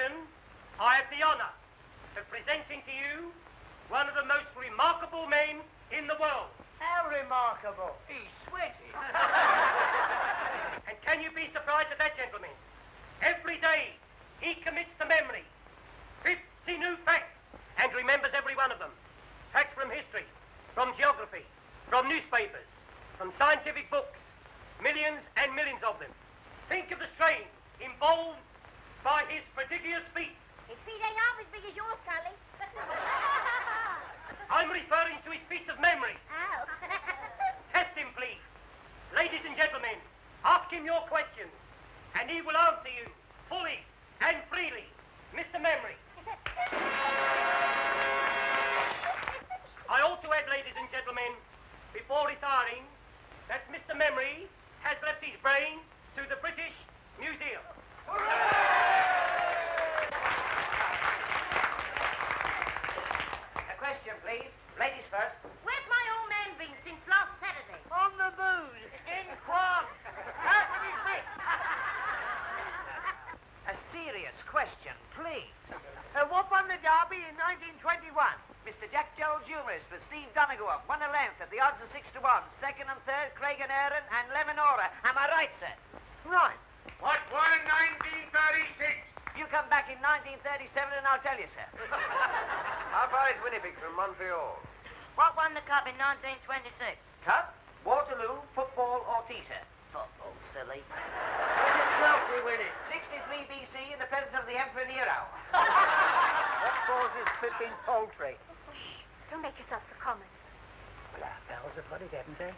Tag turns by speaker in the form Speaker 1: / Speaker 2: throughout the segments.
Speaker 1: occasion, I have the honor of presenting to you one of the most remarkable men in the world.
Speaker 2: How remarkable. He's sweaty.
Speaker 1: And can you be surprised at that, gentlemen? Every day, he commits to memory 50 new facts and remembers every one of them. Facts from history, from geography, from newspapers, from scientific books, millions and millions of them. Think of the strain involved by his prodigious feats.
Speaker 3: His feet ain't half as big as yours, Cully.
Speaker 1: I'm referring to his feats of memory.
Speaker 3: Ow.
Speaker 1: Test him, please. Ladies and gentlemen, ask him your questions, and he will answer you fully and freely. Mr. Memory. I ought to add, ladies and gentlemen, before retiring, that Mr. Memory has left his brain to the British Museum.
Speaker 2: A question, please. Ladies first.
Speaker 3: Where's my old man been since last Saturday?
Speaker 2: On the booze. In Quam. Out with his bit. A serious question, please. What won the Derby in 1921? Mr. Jack Jones humorist with Steve Donegal won a length at the odds of 6-1. Second and third, Craig and Aaron and Lemonora. Am I right, sir? Right.
Speaker 4: What won in 1936?
Speaker 2: You come back in 1937 and I'll tell you, sir.
Speaker 4: How far is Winnipeg from Montreal?
Speaker 3: What won the cup in 1926?
Speaker 2: Cup, Waterloo, football or tea, sir? Football, silly.
Speaker 4: When did Chelsea win it?
Speaker 2: 63 BC in the presence of the Emperor Nero.
Speaker 4: What causes flipping poultry?
Speaker 3: Don't make yourself so common.
Speaker 2: Well, our bells have got it, haven't they?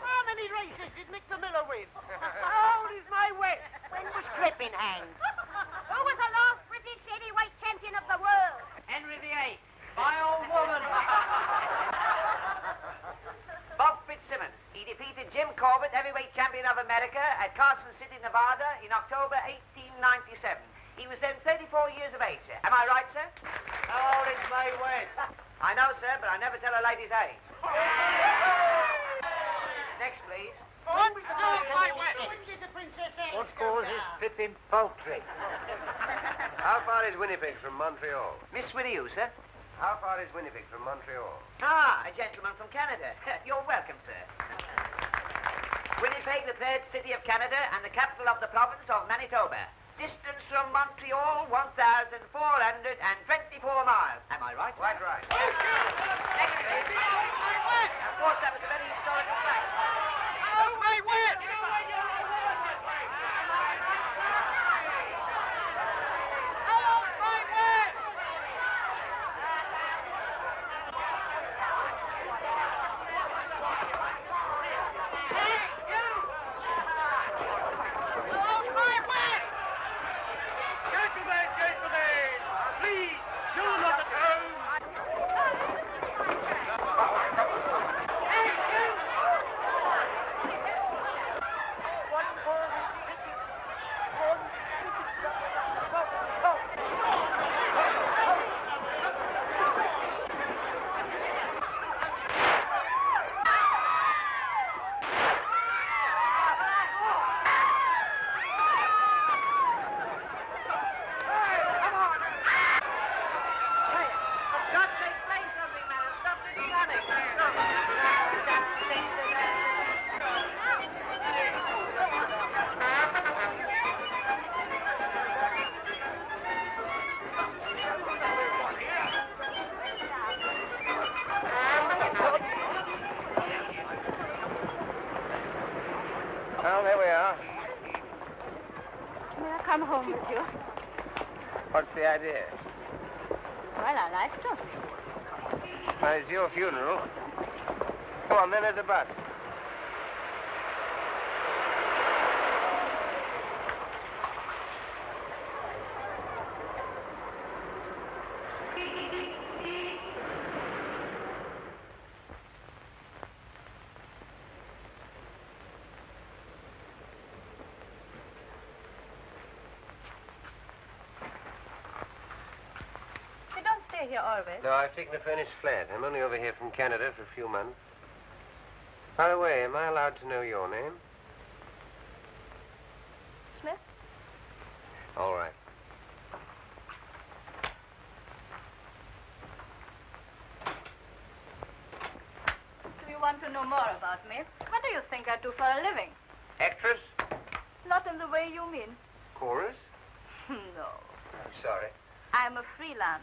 Speaker 4: How many races did Mick the Miller win?
Speaker 2: How old is my wet?
Speaker 3: When was Crippen hanged? Who was the last British heavyweight champion of the world?
Speaker 2: Henry VIII. My old woman. Bob Fitzsimmons. He defeated Jim Corbett, heavyweight champion of America, at Carson City, Nevada, in October 1897. He was then 34 years of age, sir. Am I right, sir?
Speaker 4: How old is Mae West?
Speaker 2: I know, sir, but I never tell a lady's age. Next, please.
Speaker 4: What causes flipping poultry? How far is Winnipeg from Montreal?
Speaker 2: Miss Whitty, you, sir?
Speaker 4: How far is Winnipeg from Montreal?
Speaker 2: Ah, a gentleman from Canada. You're welcome, sir. Winnipeg, the third city of Canada and the capital of the province of Manitoba. Distance from Montreal, 1,424 miles. Am I right?
Speaker 4: Quite right.
Speaker 2: Next, please. Of course, that was a very historical fact.
Speaker 4: Oh, my word! Well, there we are.
Speaker 3: May I come home with you?
Speaker 4: What's the idea?
Speaker 3: Well, I like to.
Speaker 4: Well, it's your funeral. Go on, then, there's a bus.
Speaker 3: Here always.
Speaker 4: No, I've taken a furnished flat. I'm only over here from Canada for a few months. By the way, am I allowed to know your name?
Speaker 3: Smith?
Speaker 4: All right.
Speaker 5: Do you want to know more about me? What do you think I do for a living?
Speaker 4: Actress?
Speaker 5: Not in the way you mean.
Speaker 4: Chorus?
Speaker 5: No.
Speaker 4: I'm sorry.
Speaker 5: I'm a freelance.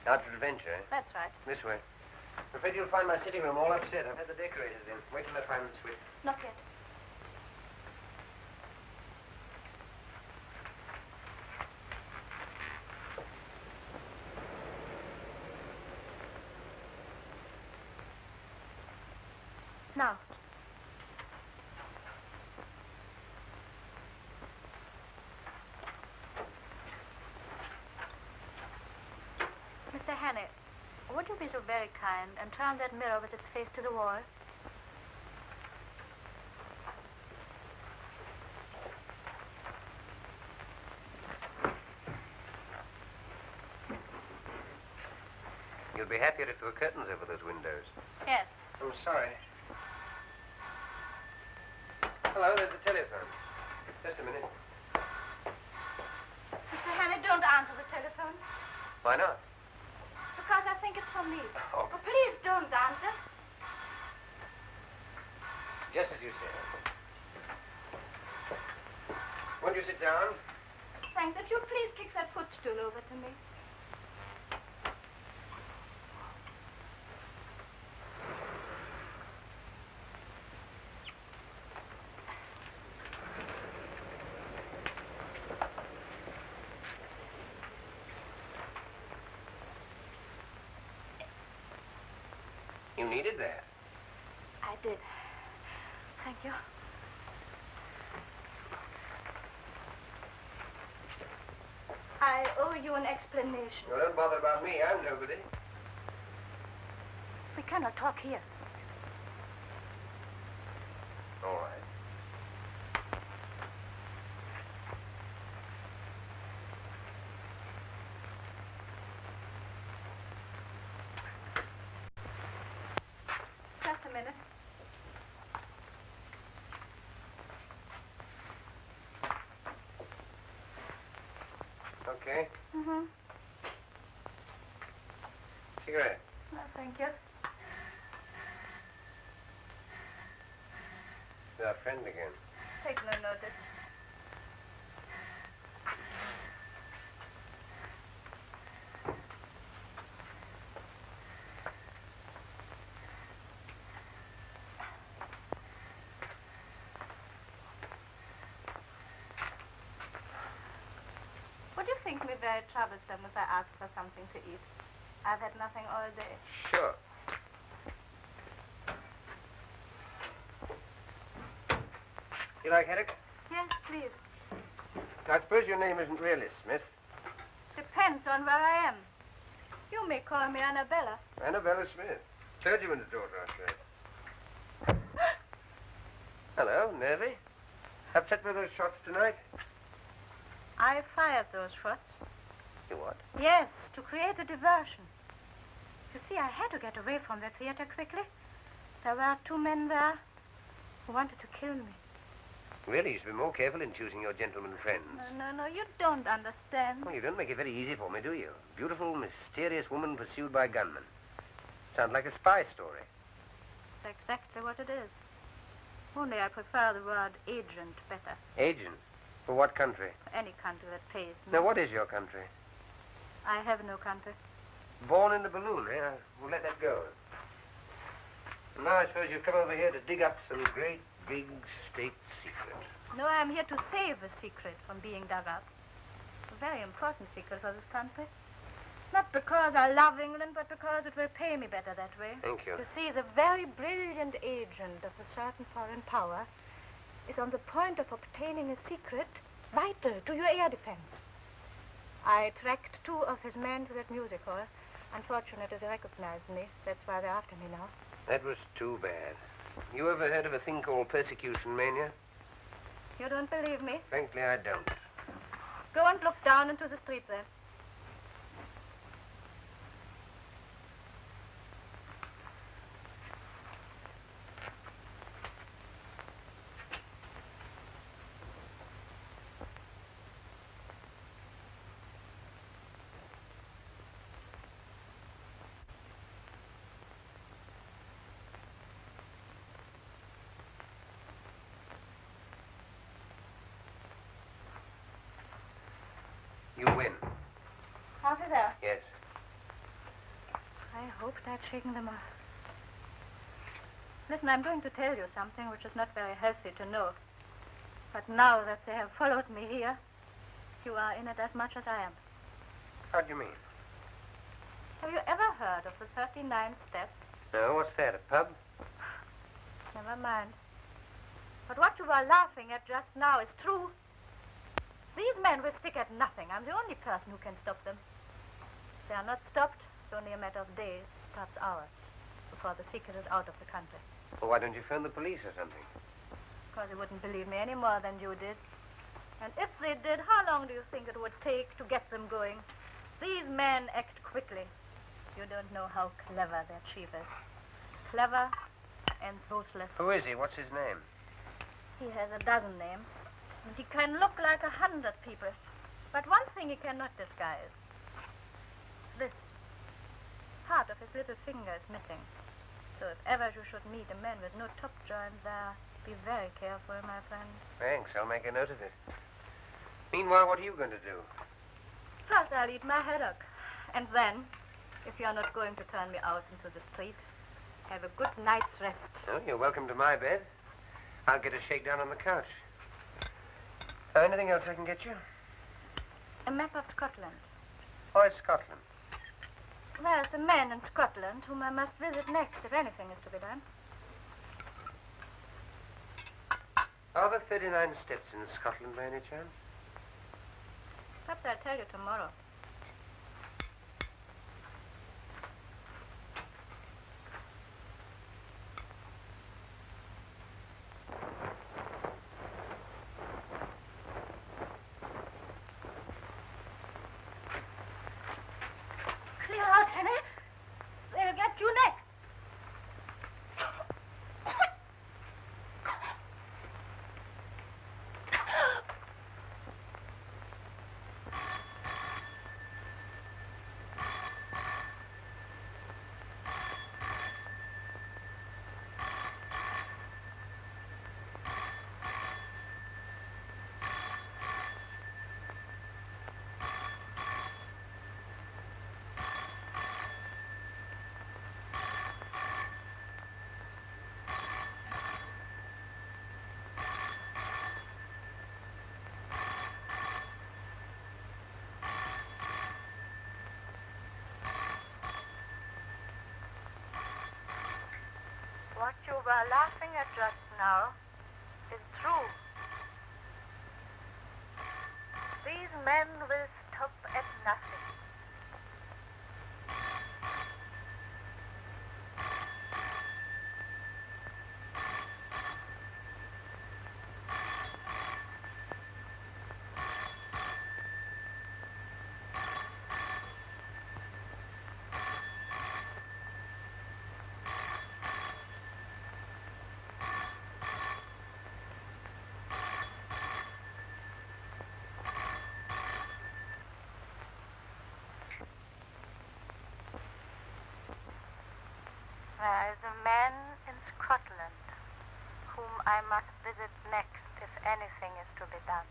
Speaker 4: Out for adventure, eh?
Speaker 5: That's right.
Speaker 4: This way. I'm afraid you'll find my sitting room all upset. I've had the decorators in. Wait till I find the switch.
Speaker 5: Not yet. Now. Mr. Hannay, would you be so very kind and turn that mirror with its face to the wall?
Speaker 4: You'll be happier if there were curtains over those windows.
Speaker 5: Yes.
Speaker 4: I'm sorry. Hello, there's the telephone. Just a minute.
Speaker 5: Mr. Hannay, don't answer the telephone.
Speaker 4: Why not?
Speaker 5: Because I think it's for me.
Speaker 4: Oh.
Speaker 5: Please don't answer.
Speaker 4: Just as you say. Won't you sit down?
Speaker 5: Thanks. Would you please kick that footstool over to me?
Speaker 4: You needed that.
Speaker 5: I did. Thank you. I owe you an explanation.
Speaker 4: Well, don't bother about me. I'm nobody.
Speaker 5: We cannot talk here.
Speaker 4: All right.
Speaker 5: Just a minute.
Speaker 4: Okay.
Speaker 5: Mm-hmm.
Speaker 4: Cigarette.
Speaker 5: No, thank you.
Speaker 4: It's our friend again.
Speaker 5: Take no notice. Would you think me very troublesome if I asked for something to eat? I've had nothing all day.
Speaker 4: Sure. You like haddock?
Speaker 5: Yes, please.
Speaker 4: I suppose your name isn't really Smith.
Speaker 5: Depends on where I am. You may call me Annabella.
Speaker 4: Annabella Smith. Clergyman's daughter, I say. Hello, nervy. Upset with those shots tonight?
Speaker 5: I fired those shots.
Speaker 4: You what?
Speaker 5: Yes, to create a diversion. You see, I had to get away from the theater quickly. There were 2 men there who wanted to kill me.
Speaker 4: Really, you should be more careful in choosing your gentleman friends.
Speaker 5: No, you don't understand.
Speaker 4: Well, you don't make it very easy for me, do you? Beautiful, mysterious woman pursued by gunmen. Sounds like a spy story.
Speaker 5: It's exactly what it is. Only I prefer the word agent better.
Speaker 4: Agent? For what country?
Speaker 5: Any country that pays me.
Speaker 4: Now, what is your country?
Speaker 5: I have no country.
Speaker 4: Born in the balloon, eh? We'll let that go. And now I suppose you've come over here to dig up some great, big state secret.
Speaker 5: No, I'm here to save a secret from being dug up. A very important secret for this country. Not because I love England, but because it will pay me better that way.
Speaker 4: Thank you.
Speaker 5: You see, the very brilliant agent of a certain foreign power is on the point of obtaining a secret vital to your air defense. I tracked 2 of his men to that music hall. Unfortunately, they recognized me. That's why they're after me now.
Speaker 4: That was too bad. You ever heard of a thing called persecution mania?
Speaker 5: You don't believe me?
Speaker 4: Frankly, I don't.
Speaker 5: Go and look down into the street there.
Speaker 4: You win.
Speaker 5: After that,
Speaker 4: Yes.
Speaker 5: I hope that's shaking them off. Listen, I'm going to tell you something which is not very healthy to know. But now that they have followed me here, you are in it as much as I am.
Speaker 4: How do you mean?
Speaker 5: Have you ever heard of the 39 steps?
Speaker 4: No, what's that, a pub?
Speaker 5: Never mind. But what you were laughing at just now is true. These men will stick at nothing. I'm the only person who can stop them. They are not stopped. It's only a matter of days, perhaps hours, before the secret is out of the country.
Speaker 4: Well, why don't you phone the police or something?
Speaker 5: Because they wouldn't believe me any more than you did. And if they did, how long do you think it would take to get them going? These men act quickly. You don't know how clever their chief is. Clever and ruthless.
Speaker 4: Who is he? What's his name?
Speaker 5: He has a dozen names, and he can look like 100 people. But one thing he cannot disguise. This. Part of his little finger is missing. So if ever you should meet a man with no top joint there, be very careful, my friend.
Speaker 4: Thanks. I'll make a note of it. Meanwhile, what are you going to do?
Speaker 5: First, I'll eat my haddock. And then, if you're not going to turn me out into the street, have a good night's rest.
Speaker 4: Oh, you're welcome to my bed. I'll get a shakedown on the couch. Anything else I can get you?
Speaker 5: A map of Scotland.
Speaker 4: Oh, it's Scotland.
Speaker 5: There's a man in Scotland whom I must visit next if anything is to be done.
Speaker 4: Are there 39 steps in Scotland by any chance?
Speaker 5: Perhaps I'll tell you tomorrow. Clear out, Henry. They'll get you next. What you were laughing at just now is true. These men will stop at nothing. There is a man in Scotland whom I must visit next if anything is to be done.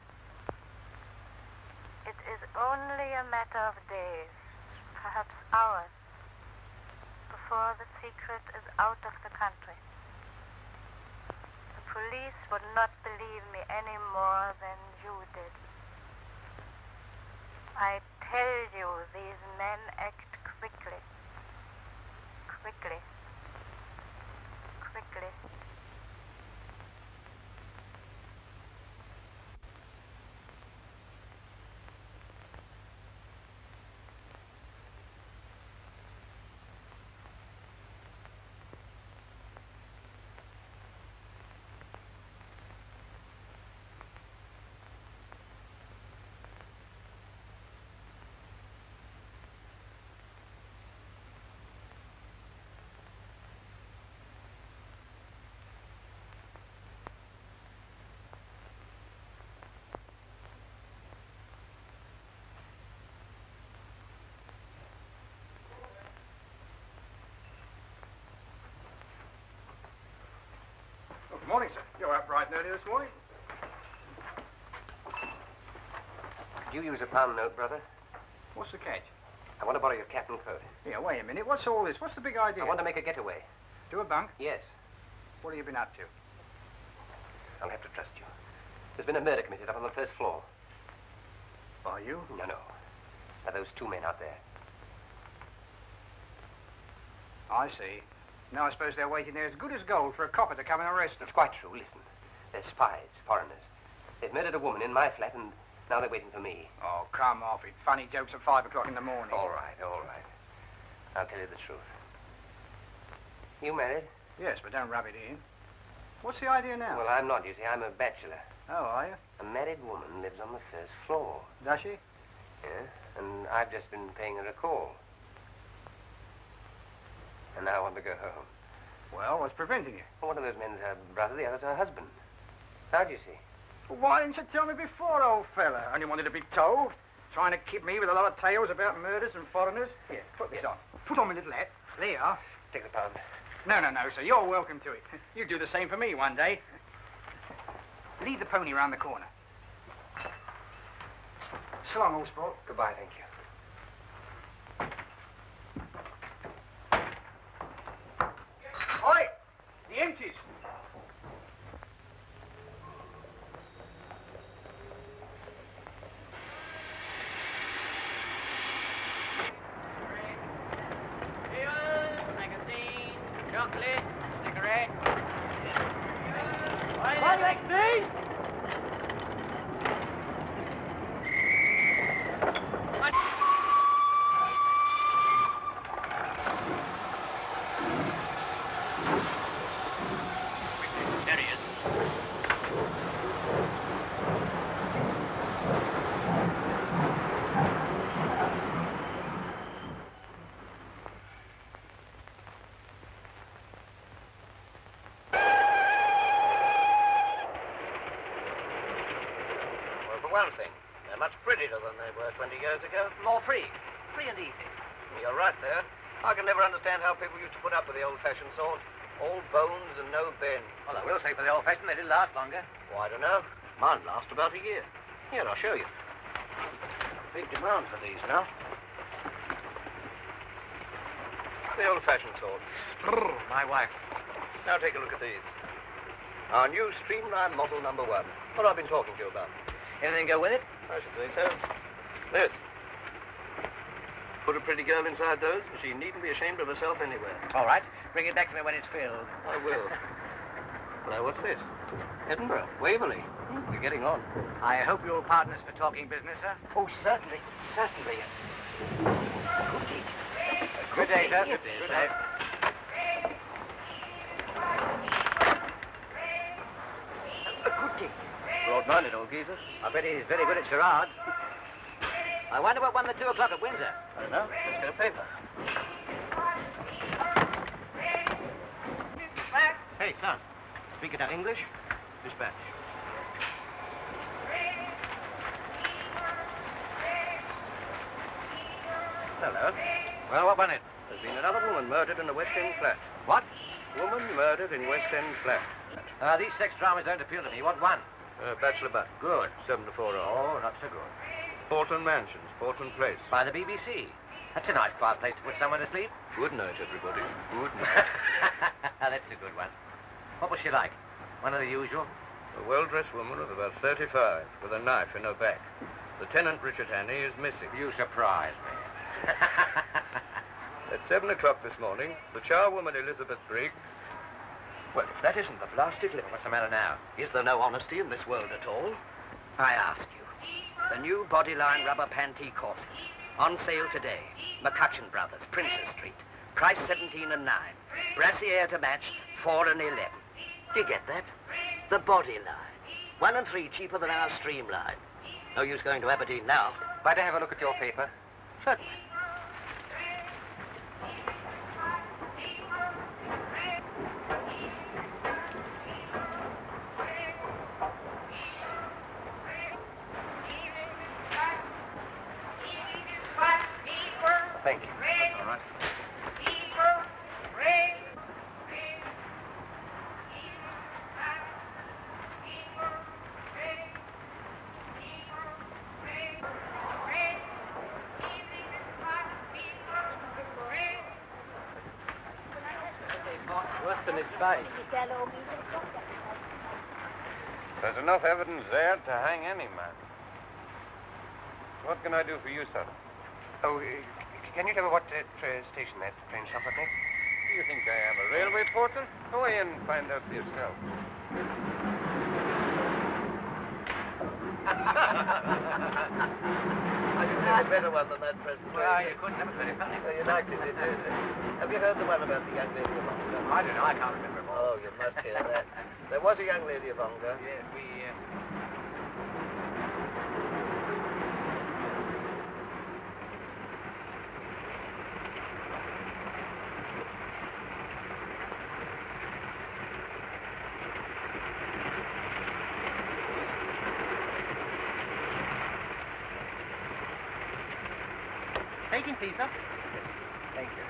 Speaker 5: It is only a matter of days, perhaps hours, before the secret is out of the country. The police would not believe me any more than you did. I tell you, these men act quickly. Quickly.
Speaker 6: Good morning, sir. You're up bright and early this morning.
Speaker 4: Could you use a pound note, brother?
Speaker 6: What's the catch?
Speaker 4: I want to borrow your cap and coat.
Speaker 6: Yeah, wait a minute. What's all this? What's the big idea?
Speaker 4: I want to make a getaway.
Speaker 6: Do a bunk?
Speaker 4: Yes.
Speaker 6: What have you been up to?
Speaker 4: I'll have to trust you. There's been a murder committed up on the first floor.
Speaker 6: Are you?
Speaker 4: No. Are those two men out there?
Speaker 6: I see. Now I suppose they're waiting there as good as gold for a copper to come and arrest them.
Speaker 4: It's quite true. Listen. They're spies, foreigners. They've murdered a woman in my flat, and now they're waiting for me.
Speaker 6: Oh, come off it. Funny jokes at 5 o'clock in the morning.
Speaker 4: All right. I'll tell you the truth. You married?
Speaker 6: Yes, but don't rub it in. What's the idea now?
Speaker 4: Well, I'm not, you see. I'm a bachelor.
Speaker 6: Oh, are you?
Speaker 4: A married woman lives on the first floor.
Speaker 6: Does she?
Speaker 4: Yeah, and I've just been paying her a call. And now I want to go home.
Speaker 6: Well, what's preventing you?
Speaker 4: Well, one of those men's her brother, the other's her husband. How'd you see?
Speaker 6: Well, why didn't you tell me before, old fella? Only wanted to be told. Trying to kid me with a lot of tales about murders and foreigners. Here, put this on. Put on my little hat. There you are.
Speaker 4: Take the pound.
Speaker 6: No, sir. You're welcome to it. You do the same for me one day. Lead the pony round the corner. So long, old sport.
Speaker 4: Goodbye, thank you.
Speaker 6: Oi! The empties.
Speaker 2: Magazine, chocolate, cigarette. There he is.
Speaker 4: Well, for one thing, they're much prettier than they were 20 years ago.
Speaker 2: More free. Free and easy.
Speaker 4: You're right there. I can never understand how people used to put up with the old-fashioned sort. All bones and no bend.
Speaker 2: Well, I will say for the old-fashioned, they did last longer.
Speaker 4: Well, I don't know.
Speaker 2: Mine last about a year.
Speaker 4: Here, I'll show you. Big demand for these now. The old-fashioned sort.
Speaker 2: My wife.
Speaker 4: Now take a look at these. Our new streamline model #1. What I've been talking to you about.
Speaker 2: Anything go with it?
Speaker 4: I should say so. This. Put a pretty girl inside those, and she needn't be ashamed of herself anywhere.
Speaker 2: All right. Bring it back to me when it's filled.
Speaker 4: I will. Now, what's this? Edinburgh, Waverley. We're getting on.
Speaker 2: I hope you're partners for talking business, sir.
Speaker 4: Oh, certainly.
Speaker 2: Good day, sir.
Speaker 4: Good day, sir.
Speaker 2: Good day.
Speaker 4: Broad-minded old geezer.
Speaker 2: I bet he's very good at charades. I wonder what won the 2 o'clock at Windsor.
Speaker 4: I don't know. Let's get a paper.
Speaker 2: Hey, son. Speak it out English? Dispatch.
Speaker 4: Hello.
Speaker 2: Well, what won it?
Speaker 4: There's been another woman murdered in a West End flat.
Speaker 2: What?
Speaker 4: Woman murdered in West End flat.
Speaker 2: These sex dramas don't appeal to me. What one?
Speaker 4: Bachelor butt.
Speaker 2: Good.
Speaker 4: 7 to 4 hours.
Speaker 2: Oh, not so good.
Speaker 4: Portland Mansions, Portland Place.
Speaker 2: By the BBC. That's a nice quiet place to put someone to sleep.
Speaker 4: Good night, everybody. Good night.
Speaker 2: That's a good one. What was she like? One of the usual?
Speaker 4: A well-dressed woman of about 35, with a knife in her back. Lieutenant Richard Hannay is missing.
Speaker 2: You surprise me.
Speaker 4: At 7 o'clock this morning, the charwoman Elizabeth Briggs... Well, if that isn't the blasted limit.
Speaker 2: What's the matter now?
Speaker 7: Is there no honesty in this world at all? I ask you. The new bodyline rubber panty corsets. On sale today. McCutcheon Brothers, Princess Street. Price 17 and 9. Brassiere to match, 4 and 11. Do you get that? The bodyline. 1 and 3 cheaper than our streamline. No use going to Aberdeen now.
Speaker 2: Might I have a look at your paper?
Speaker 7: Certainly.
Speaker 4: Thank you.
Speaker 2: All right.
Speaker 6: Worse than his face.
Speaker 4: There's enough evidence there to hang any man. What can I do for you, sir?
Speaker 1: Oh, can you tell me what station that train stopped at next?
Speaker 4: Do you think I am a railway porter? Go away and find out for yourself.
Speaker 7: I can think a better one than that present.
Speaker 6: Well, you couldn't have it very funny.
Speaker 7: You liked it, did you? Have you heard the one about the young lady of Ongar?
Speaker 6: I don't know. I can't remember.
Speaker 7: Oh, you must hear that. There was a young lady of Ongar.
Speaker 6: Yes, we...
Speaker 2: Taking please, sir.
Speaker 1: Thank you.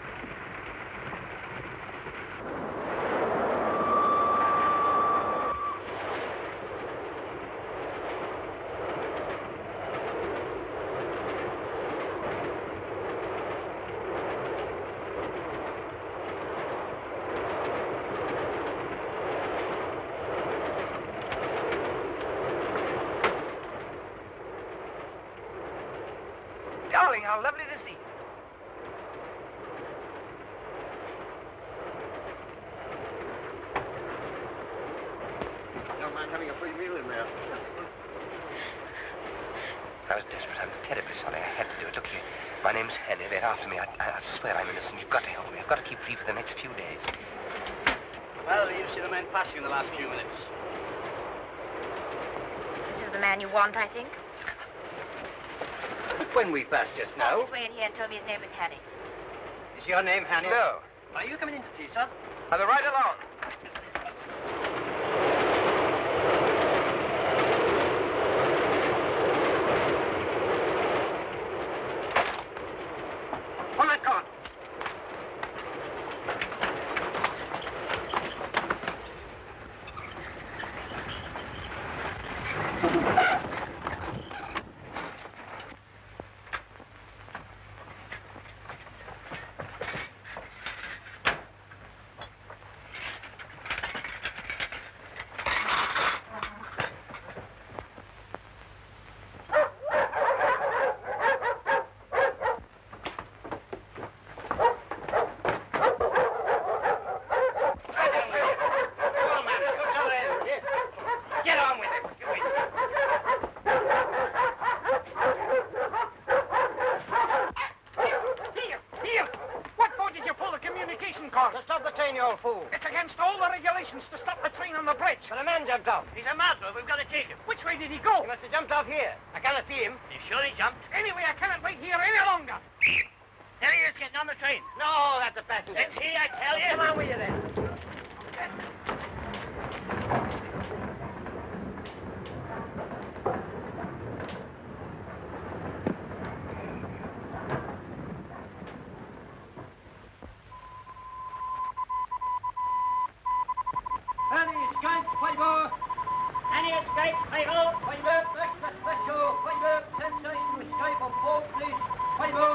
Speaker 6: Darling, how lovely to see you.
Speaker 7: Don't mind having a free meal in there.
Speaker 1: I was desperate. I'm terribly sorry. I had to do it. Look here. My name's Henry. They're after me. I swear I'm innocent. You've got to help me. I've got to keep free for the next few days.
Speaker 8: Well, you've seen the man passing in the last few minutes.
Speaker 3: This is the man you want, I think.
Speaker 6: When we passed just now.
Speaker 3: He's waiting here and told me his name is Hanny.
Speaker 6: Is your name Hanny?
Speaker 1: No.
Speaker 8: Are you coming in to tea, sir?
Speaker 1: I'll be right along.
Speaker 6: On that cart.
Speaker 8: Get on with it.
Speaker 6: Here! What for did you pull the communication cord?
Speaker 1: To stop the train, you old fool.
Speaker 6: It's against all the regulations to stop the train on the bridge.
Speaker 1: But a man jumped off.
Speaker 8: He's a murderer. We've got to take him.
Speaker 6: Which way did he go?
Speaker 1: He must have jumped off here. I cannot see him.
Speaker 8: You sure he jumped?
Speaker 6: Anyway, I cannot wait here any longer.
Speaker 8: There he is getting on the train.
Speaker 1: No, that's a passenger.
Speaker 8: It's he, I tell you.
Speaker 1: Come on with you then.
Speaker 8: Any escape, fiber. Any escape, fiber. Fiber, express special. Fiber, sensation, escape on board, please. Fiber.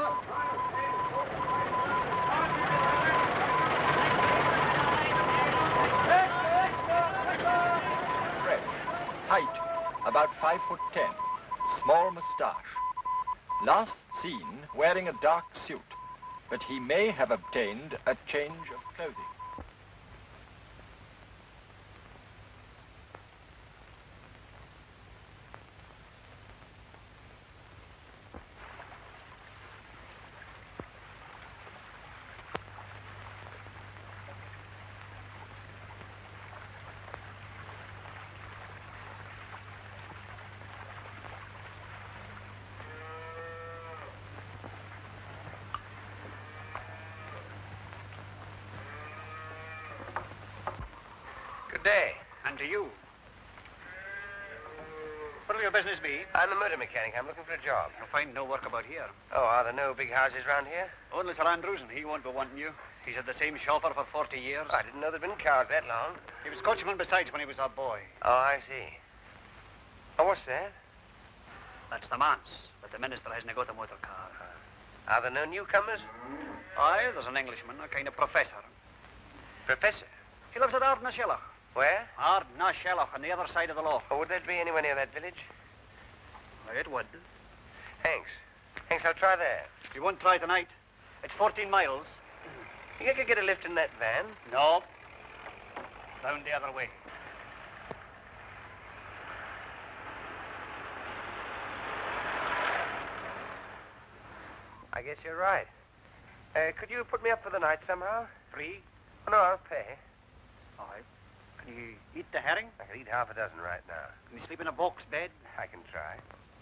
Speaker 9: Height, about 5'10", small moustache. Last seen wearing a dark suit, but he may have obtained a change of clothing.
Speaker 1: Good day.
Speaker 8: And to you. What'll your business be?
Speaker 1: I'm a motor mechanic. I'm looking for a job.
Speaker 8: You'll find no work about here.
Speaker 1: Oh, are there no big houses round here?
Speaker 8: Only Sir Andrews, and he won't be wanting you. He's had the same chauffeur for 40 years.
Speaker 1: Oh, I didn't know there'd been cars that long.
Speaker 8: He was coachman besides when he was a boy.
Speaker 1: Oh, I see. Oh, what's that?
Speaker 8: That's the manse, but the minister hasn't got a motor car.
Speaker 1: Are there no newcomers?
Speaker 8: Aye, there's an Englishman, a kind of professor.
Speaker 1: Professor?
Speaker 6: He lives at Ardnashellach.
Speaker 4: Where?
Speaker 6: Ardnashellach, on the other side of the loch.
Speaker 4: Oh, would that be anywhere near that village?
Speaker 6: It would.
Speaker 4: Thanks. Thanks, I'll try there.
Speaker 6: You won't try tonight. It's 14 miles.
Speaker 4: You could get a lift in that van?
Speaker 6: No. Round the other way.
Speaker 4: I guess you're right. Could you put me up for the night somehow?
Speaker 6: Free?
Speaker 4: Oh, no, I'll pay.
Speaker 6: All right. Can you eat the herring?
Speaker 4: I could eat half a dozen right now.
Speaker 6: Can you sleep in a box bed?
Speaker 4: I can try.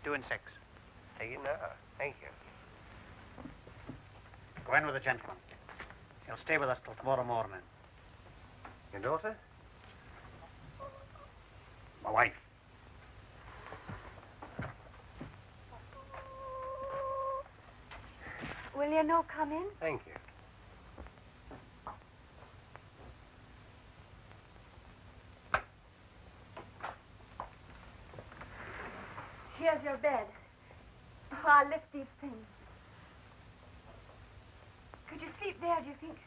Speaker 6: 2 and 6.
Speaker 4: Take it now. Thank you.
Speaker 6: Go in with the gentleman. He'll stay with us till tomorrow morning.
Speaker 4: Your daughter?
Speaker 6: My wife.
Speaker 5: Will you no come in?
Speaker 4: Thank you.
Speaker 5: Here's your bed. Oh, I'll lift these things. Could you sleep there, do you think?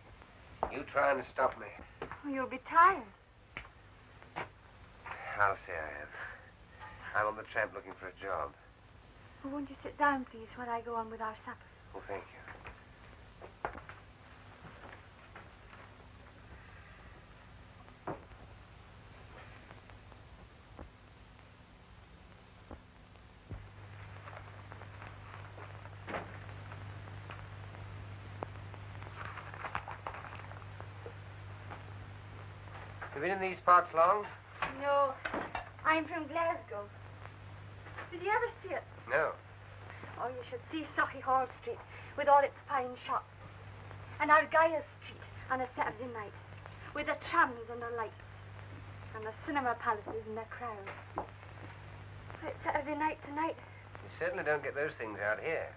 Speaker 4: You trying to stop me?
Speaker 5: Oh, you'll be tired.
Speaker 4: I'll say I have. I'm on the tramp looking for a job.
Speaker 5: Oh, won't you sit down, please, while I go on with our supper?
Speaker 4: Oh, thank you. You been in these parts long?
Speaker 5: No, I'm from Glasgow. Did you ever see it?
Speaker 4: No.
Speaker 5: Oh, you should see Socky Hall Street with all its fine shops. And Argyle Street on a Saturday night with the trams and the lights and the cinema palaces and the crowds. It's Saturday night tonight.
Speaker 4: You certainly don't get those things out here.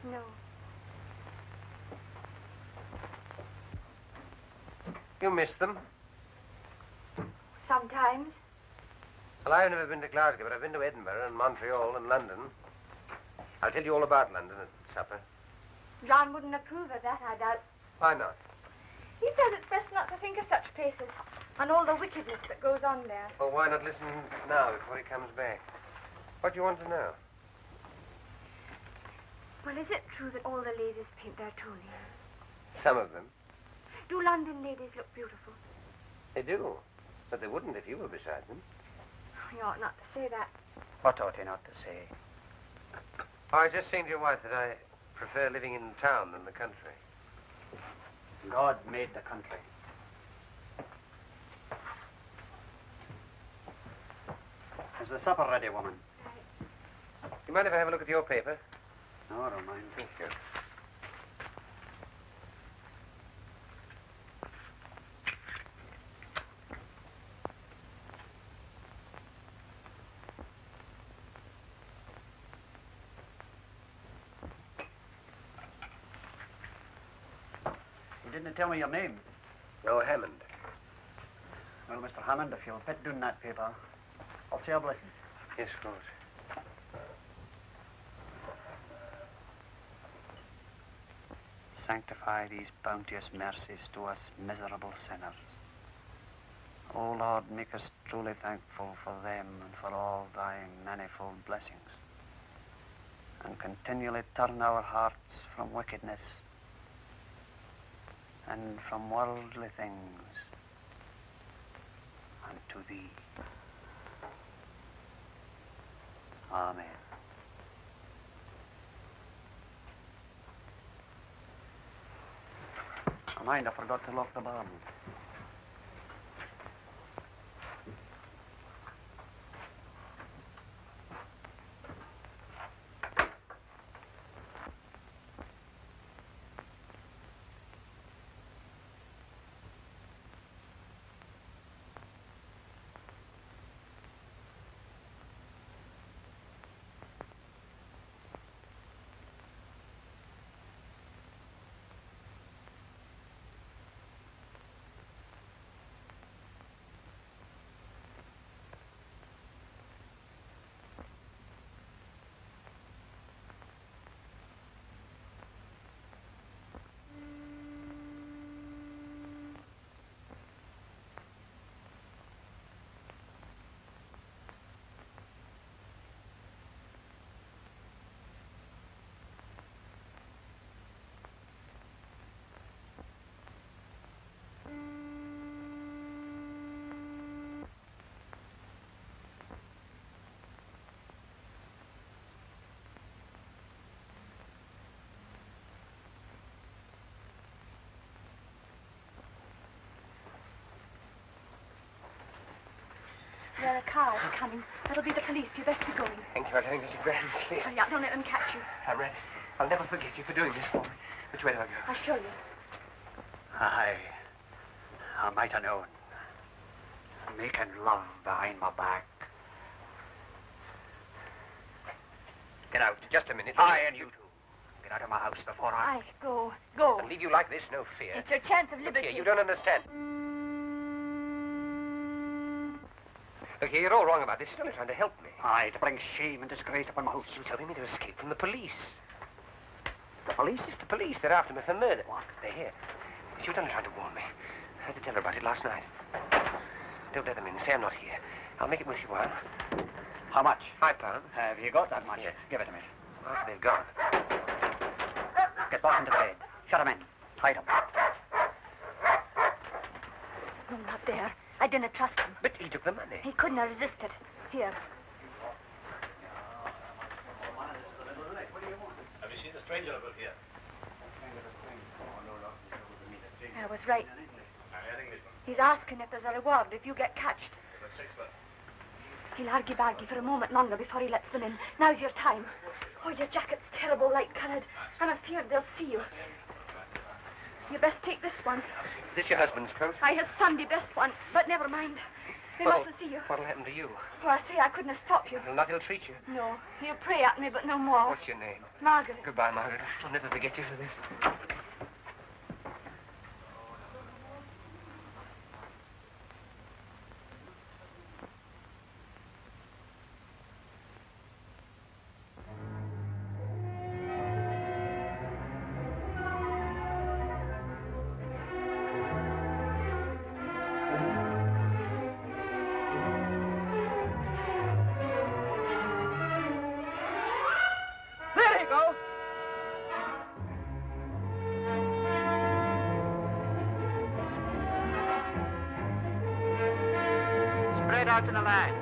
Speaker 5: No.
Speaker 4: You miss them?
Speaker 5: Sometimes.
Speaker 4: Well, I've never been to Glasgow, but I've been to Edinburgh and Montreal and London. I'll tell you all about London at supper.
Speaker 5: John wouldn't approve of that, I doubt.
Speaker 4: Why not?
Speaker 5: He says it's best not to think of such places and all the wickedness that goes on there.
Speaker 4: Well, why not listen now before he comes back? What do you want to know?
Speaker 5: Well, is it true that all the ladies paint their toenails?
Speaker 4: Some of them.
Speaker 5: Do London ladies look beautiful?
Speaker 4: They do. But they wouldn't if you were beside them.
Speaker 5: You ought not to say that.
Speaker 6: What ought he not to say?
Speaker 4: Oh, I was just saying to your wife that I prefer living in town than the country.
Speaker 6: God made the country. Is the supper ready, woman?
Speaker 4: Do you mind if I have a look at your paper?
Speaker 6: No, I don't mind.
Speaker 4: Thank you.
Speaker 6: You didn't tell me your name.
Speaker 4: No, Hammond.
Speaker 6: Well, Mr. Hammond, if you'll put down that paper, I'll say a blessing.
Speaker 4: Yes, of course.
Speaker 6: Sanctify these bounteous mercies to us miserable sinners. O Lord, make us truly thankful for them and for all thy manifold blessings. And continually turn our hearts from wickedness and from worldly things unto thee. Amen. Oh, mind, I forgot to lock the barn.
Speaker 5: a car is coming. That'll be the police. You best be going.
Speaker 4: Thank you. I think it's a grand sleep.
Speaker 5: Hurry up. Don't let them catch you.
Speaker 4: I'm ready. I'll never forget you for doing this for me. Which way do I go?
Speaker 5: I'll show you.
Speaker 6: I might have known. Making love behind my back. Get out.
Speaker 4: Just a minute.
Speaker 6: I and you two. Get out of my house before I...
Speaker 5: Aye, go. Go.
Speaker 4: I'll leave you like this, no fear.
Speaker 5: It's your chance of
Speaker 4: Look
Speaker 5: liberty.
Speaker 4: here, you don't understand. Look here, you're all wrong about this. You're only trying to help me.
Speaker 6: Aye, to bring shame and disgrace upon my house.
Speaker 4: You're telling me to escape from the police. The police? It's the police. They're after me for murder. What? They're here. She was only trying to warn me. I had to tell her about it last night. Don't let them in. Say I'm not here. I'll make it with you, while.
Speaker 6: How much?
Speaker 4: £5.
Speaker 6: Have you got that much?
Speaker 4: Yes.
Speaker 6: Give it to me.
Speaker 4: After they've gone.
Speaker 6: Get back into the bed. Shut him in. Tight him.
Speaker 5: No, not there. I didn't trust him.
Speaker 4: But he took the money.
Speaker 5: He couldn't have resisted. Here.
Speaker 10: Have you seen the stranger about here?
Speaker 5: I was right. He's asking if there's a reward if you get catched. He'll argy-bargy for a moment longer before he lets them in. Now's your time. Oh, your jacket's terrible light-coloured. I'm afeard they'll see you. You best take this one.
Speaker 4: Is this your husband's coat?
Speaker 5: I his Sunday best one, but never mind. They mustn't see you.
Speaker 4: What'll happen to you?
Speaker 5: Oh, I say I couldn't have stopped you.
Speaker 4: He'll not ill-treat you.
Speaker 5: No, he'll pray at me, but no more.
Speaker 4: What's your name?
Speaker 5: Margaret.
Speaker 4: Goodbye, Margaret. I'll never forget you for this.
Speaker 2: There you go. Spread out in a line.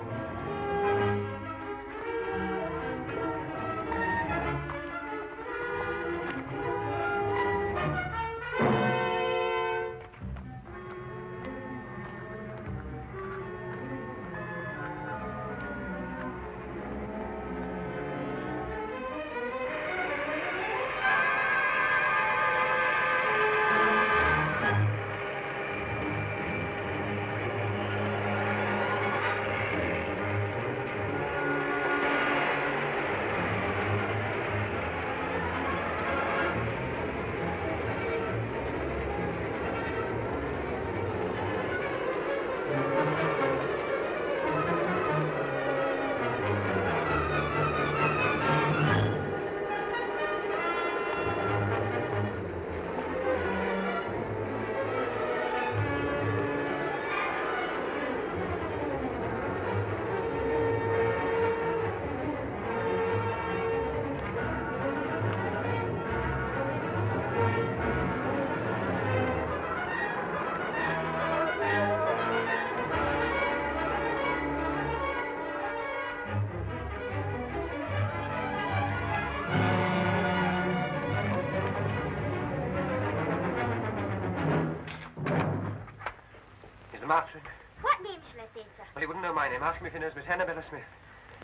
Speaker 4: Martin.
Speaker 3: What name shall I say, sir?
Speaker 4: Well, he wouldn't know my name. Ask him if he knows Miss Annabella Smith.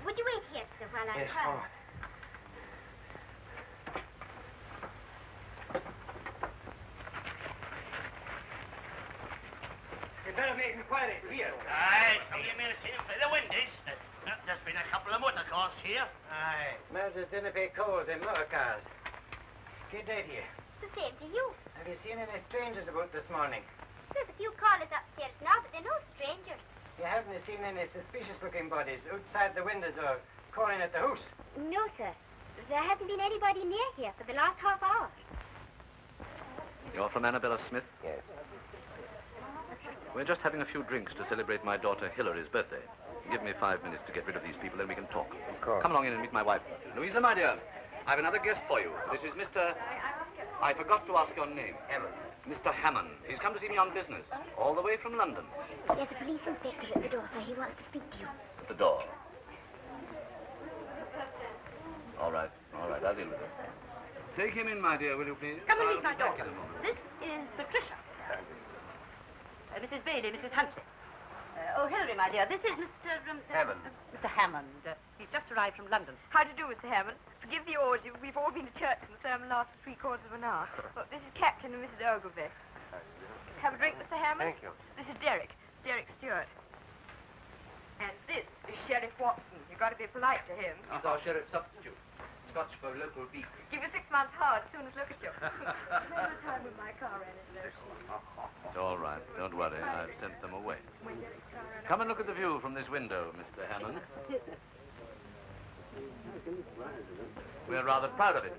Speaker 3: Would you wait here, sir, while I
Speaker 4: Yes,
Speaker 3: call?
Speaker 4: all right.
Speaker 1: You'd better make inquiry here.
Speaker 8: Aye, so you may have seen him through the windows. There's been a couple of motor cars here.
Speaker 2: Aye. Murders didn't pay calls in motor cars. Good day to you.
Speaker 3: The same to you.
Speaker 2: Have you seen any strangers about this morning?
Speaker 3: There's a few callers upstairs now, but they're no strangers.
Speaker 2: You haven't seen any suspicious-looking bodies outside the windows or calling at the house?
Speaker 3: No, sir. There hasn't been anybody near here for the last half hour.
Speaker 10: You're from Annabella Smith?
Speaker 4: Yes.
Speaker 10: We're just having a few drinks to celebrate my daughter Hilary's birthday. Give me 5 minutes to get rid of these people, then we can talk.
Speaker 4: Of course.
Speaker 10: Come along in and meet my wife. Louisa, my dear, I've another guest for you. This is Mr... I forgot to ask your name.
Speaker 4: Hammond.
Speaker 10: Mr. Hammond. He's come to see me on business, all the way from London.
Speaker 3: There's a police inspector at the door, sir. He wants to speak to you.
Speaker 10: At the door. All right, I'll deal with it. Take him in, my dear, will you please?
Speaker 5: Come and
Speaker 10: I'll
Speaker 5: meet my
Speaker 10: be back
Speaker 5: daughter.
Speaker 10: in a moment.
Speaker 5: This is Patricia. Mrs. Bailey, Mrs. Huntley.
Speaker 3: Oh, Hilary, my dear, this is Mr.
Speaker 4: Hammond.
Speaker 3: Mr. Hammond. He's just arrived from London.
Speaker 11: How do you do, Mr. Hammond? Forgive the orgy. We've all been to church and the sermon lasted 3/4 of an hour. Well, this is Captain and Mrs. Ogilvy. Have a drink, Mr. Hammond?
Speaker 4: Thank you.
Speaker 11: This is Derek Stewart. And this is Sheriff Watson. You've got to be polite to him.
Speaker 10: He's our sheriff substitute. Scotch for local beef.
Speaker 11: Give you 6 months hard as soon as look at you. Remember the time when my car ran into those sheets?
Speaker 10: It's all right. Don't worry. I've sent them away. Come and look at the view from this window, Mr. Hammond. We're rather proud of it.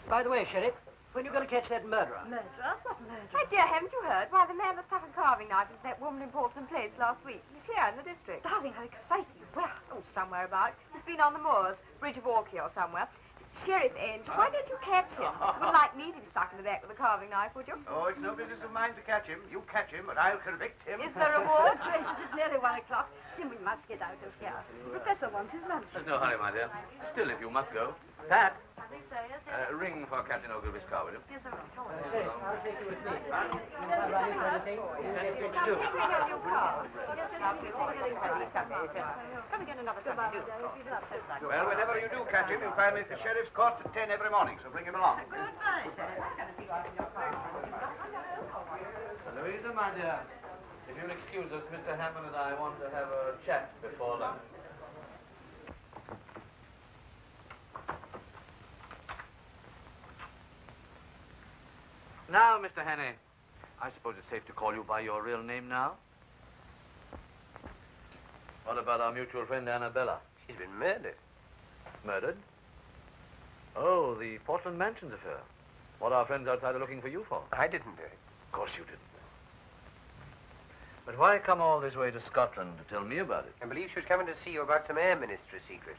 Speaker 8: By the way, Sheriff, when are you going to catch that murderer?
Speaker 11: Murderer? What murderer? My dear, haven't you heard? Why, the man that stuck a carving knife into that woman in Portland Place last week. He's here in the district.
Speaker 3: Darling, how exciting.
Speaker 11: Well, somewhere about. He's been on the moors, Bridge of Orkney or somewhere. Sheriff Inge, why don't you catch him? Wouldn't like me to be stuck in the back with a carving knife, would you?
Speaker 7: Oh, it's no business of mine to catch him. You catch him, and I'll convict him.
Speaker 11: Is there a reward?
Speaker 3: Gracious, it's nearly 1 o'clock. Jim, we must get out of here. The Professor wants his lunch.
Speaker 10: There's no hurry, my dear. Still, if you must go.
Speaker 8: Pat,
Speaker 11: I think so, yes,
Speaker 10: Ring for Captain Ogilvy's car, will you?
Speaker 11: Yes, sir.
Speaker 8: Sheriff, I'll take you with me. If I run into anything, you'll get it too.
Speaker 3: Come and get another cup of juice.
Speaker 7: Well, whenever you do catch him, you'll find me at the sheriff's court at 10 every morning, so bring him along.
Speaker 10: Louisa, my dear, if you'll excuse us, Mr. Hammond and I want to have a chat before lunch. Now, Mr. Hannay, I suppose it's safe to call you by your real name now? What about our mutual friend Annabella?
Speaker 4: She's been murdered.
Speaker 10: Murdered? Oh, the Portland Mansions affair. What our friends outside are looking for you for?
Speaker 4: I didn't do it.
Speaker 10: Of course you didn't. But why come all this way to Scotland to tell me about it?
Speaker 4: I believe she was coming to see you about some air ministry secret.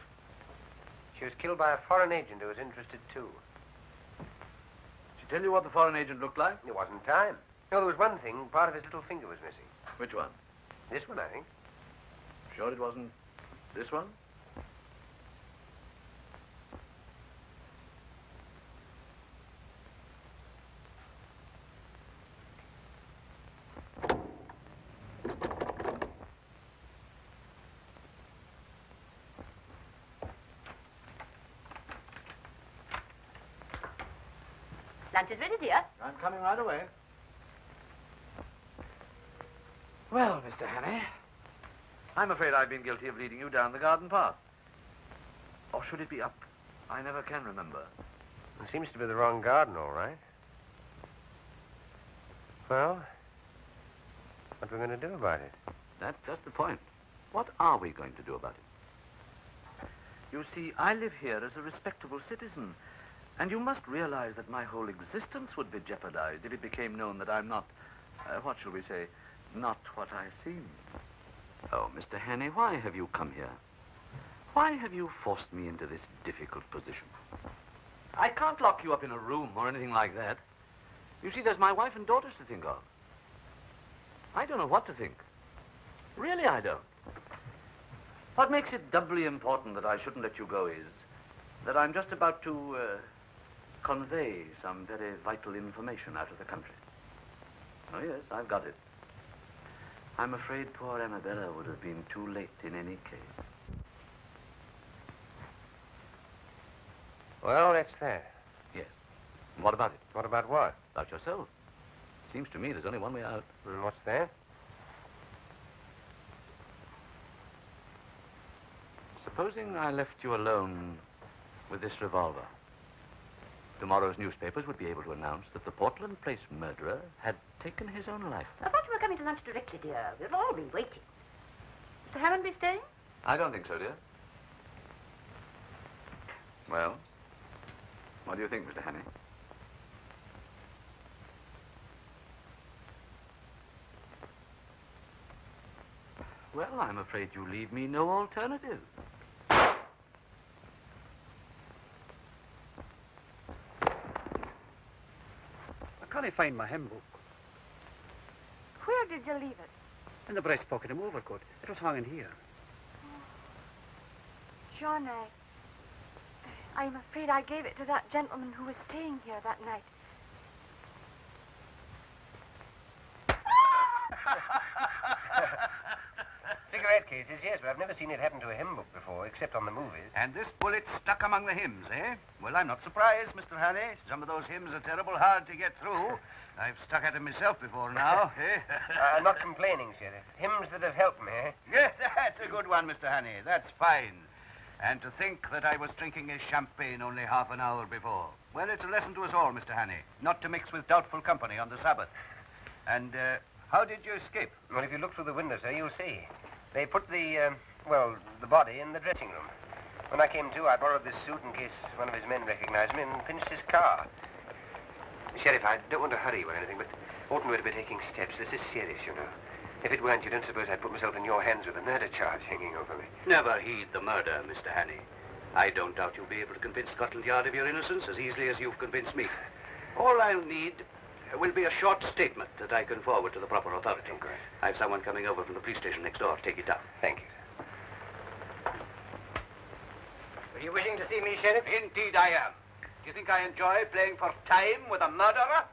Speaker 4: She was killed by a foreign agent who was interested too.
Speaker 10: Did she tell you what the foreign agent looked like?
Speaker 4: There wasn't time. No, there was one thing. Part of his little finger was missing.
Speaker 10: Which one?
Speaker 4: This one, I think.
Speaker 10: Sure it wasn't this one?
Speaker 3: Lunch is ready, dear.
Speaker 10: I'm coming right away. Well, Mr. Hannay, I'm afraid I've been guilty of leading you down the garden path. Or should it be up? I never can remember.
Speaker 4: It seems to be the wrong garden, all right. Well, what are we going to do about it?
Speaker 10: That's just the point. What are we going to do about it? You see, I live here as a respectable citizen, and you must realize that my whole existence would be jeopardized if it became known that I'm not, what shall we say, not what I seem. Oh, Mr. Hannay, why have you come here? Why have you forced me into this difficult position? I can't lock you up in a room or anything like that. You see, there's my wife and daughters to think of. I don't know what to think. Really, I don't. What makes it doubly important that I shouldn't let you go is that I'm just about to convey some very vital information out of the country. Oh, yes, I've got it. I'm afraid poor Annabella would have been too late in any case.
Speaker 4: Well, that's that.
Speaker 10: Yes. And what about it?
Speaker 4: What about what?
Speaker 10: About yourself. Seems to me there's only one way out.
Speaker 4: And what's that?
Speaker 10: Supposing I left you alone with this revolver. Tomorrow's newspapers would be able to announce that the Portland Place murderer had taken his own life.
Speaker 3: I thought you were coming to lunch directly, dear. We've all been waiting. Mr. Hammond be staying?
Speaker 10: I don't think so, dear. Well, what do you think, Mr. Hannay? Well, I'm afraid you leave me no alternative.
Speaker 8: I can't find my hymn book.
Speaker 11: Where did you leave it?
Speaker 8: In the breast pocket of my overcoat. It was hanging here.
Speaker 11: John, I'm afraid I gave it to that gentleman who was staying here that night.
Speaker 4: Cigarette cases, yes, but I've never seen it happen to a hymn book before, except on the movies.
Speaker 10: And this bullet stuck among the hymns, eh? Well, I'm not surprised, Mr. Hannay. Some of those hymns are terrible hard to get through. I've stuck at them myself before now, eh?
Speaker 4: I'm not complaining, Sheriff. Hymns that have helped me, eh?
Speaker 10: Yes, that's a good one, Mr. Hannay. That's fine. And to think that I was drinking a champagne only half an hour before. Well, it's a lesson to us all, Mr. Hannay, not to mix with doubtful company on the Sabbath. And, how did you escape?
Speaker 4: Well, if you look through the window, sir, you'll see. They put the body in the dressing room. When I came to, I borrowed this suit in case one of his men recognized me and pinched his car. Sheriff, I don't want to hurry you or anything, but oughtn't we to be taking steps? This is serious, you know. If it weren't, you don't suppose I'd put myself in your hands with a murder charge hanging over me.
Speaker 10: Never heed the murder, Mr. Hannay. I don't doubt you'll be able to convince Scotland Yard of your innocence as easily as you've convinced me. All I'll need will be a short statement that I can forward to the proper authority.
Speaker 4: Okay.
Speaker 10: I've someone coming over from the police station next door to take it down.
Speaker 4: Thank you.
Speaker 1: Were you wishing to see me, Sheriff?
Speaker 10: Indeed I am. Do you think I enjoy playing for time with a murderer?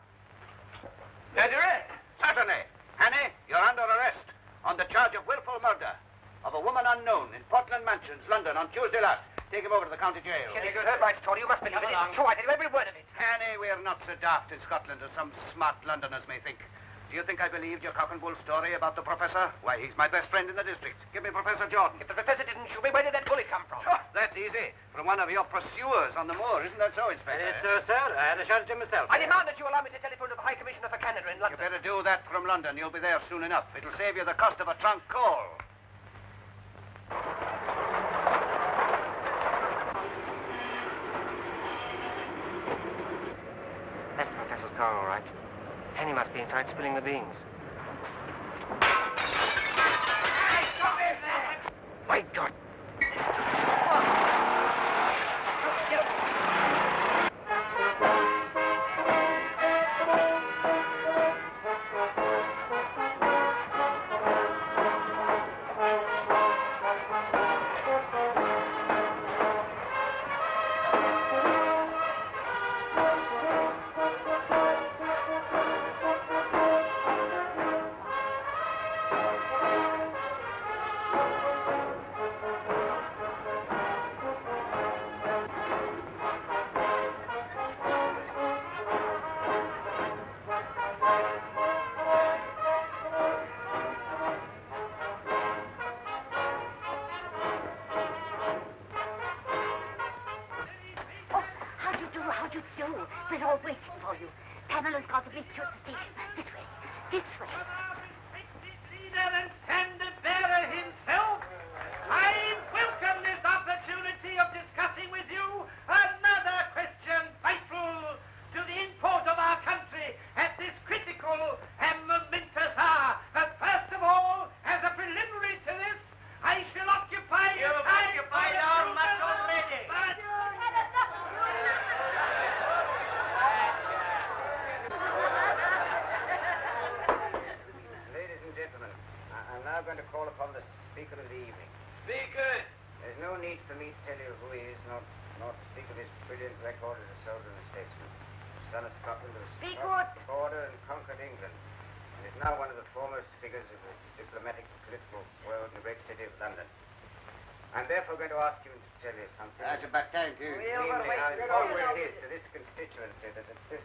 Speaker 1: Murderer?
Speaker 10: Certainly. Hannay, you're under arrest on the charge of willful murder of a woman unknown in Portland Mansions, London, on Tuesday last. Take him over to the county jail.
Speaker 1: Sheriff, you've heard my story. You must believe it. It's true. I tell you every word of it.
Speaker 10: Hannay, we're not so daft in Scotland as some smart Londoners may think. Do you think I believed your cock and bull story about the professor? Why, he's my best friend in the district. Give me Professor Jordan.
Speaker 1: If the professor didn't shoot me, where did that bullet come from?
Speaker 10: Oh, that's easy. From one of your pursuers on the moor. Isn't that so, Inspector?
Speaker 1: Yes, sir. I had a shot at him myself. I demand that you allow me to telephone to the High Commissioner for Canada in London.
Speaker 10: You better do that from London. You'll be there soon enough. It'll save you the cost of a trunk call.
Speaker 4: That's the professor's car, all right. Henny must be inside spilling the beans.
Speaker 1: Hey, stop it!
Speaker 4: My God.
Speaker 3: We're all waiting for you. Pamela's got to meet you at the station. This way. This way.
Speaker 8: Leader and standard bearer himself, I welcome this opportunity of discussing with you another question vital to the import of our country at this critical and momentous hour. But first of all, as a preliminary to this, I shall occupy your time.
Speaker 1: You've occupied our much already.
Speaker 7: Ladies and gentlemen, I'm now going to call upon the speaker of the evening.
Speaker 1: Speaker!
Speaker 7: There's no need for me to tell you who he is, nor to speak of his brilliant record as a soldier and a statesman. Son of Scotland, who
Speaker 3: Speak
Speaker 7: crossed
Speaker 3: what?
Speaker 7: the border and conquered England, and is now one of the foremost figures of the diplomatic and political world in the great city of London. I'm therefore going to ask you to tell you something.
Speaker 1: That's about time, too.
Speaker 7: Namely, how important it is to this constituency that at this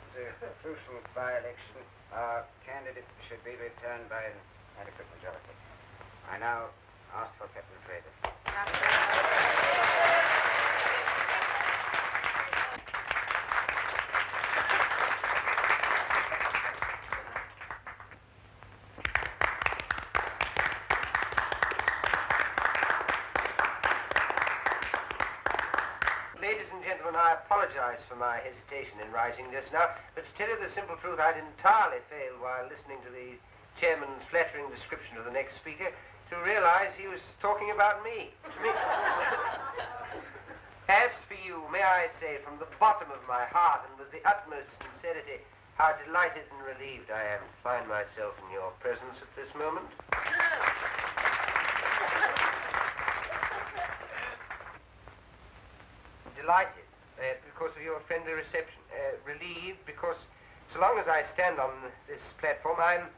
Speaker 7: crucial by-election, our candidate should be returned by an adequate majority. I now ask for Captain Fraser.
Speaker 4: Ladies and gentlemen, I apologize for my hesitation in rising just now, but to tell you the simple truth, I'd entirely failed while listening to the chairman's flattering description of the next speaker to realize he was talking about me. As for you, may I say from the bottom of my heart and with the utmost sincerity how delighted and relieved I am to find myself in your presence at this moment. Delighted because of your friendly reception. Relieved because so long as I stand on this platform, I'm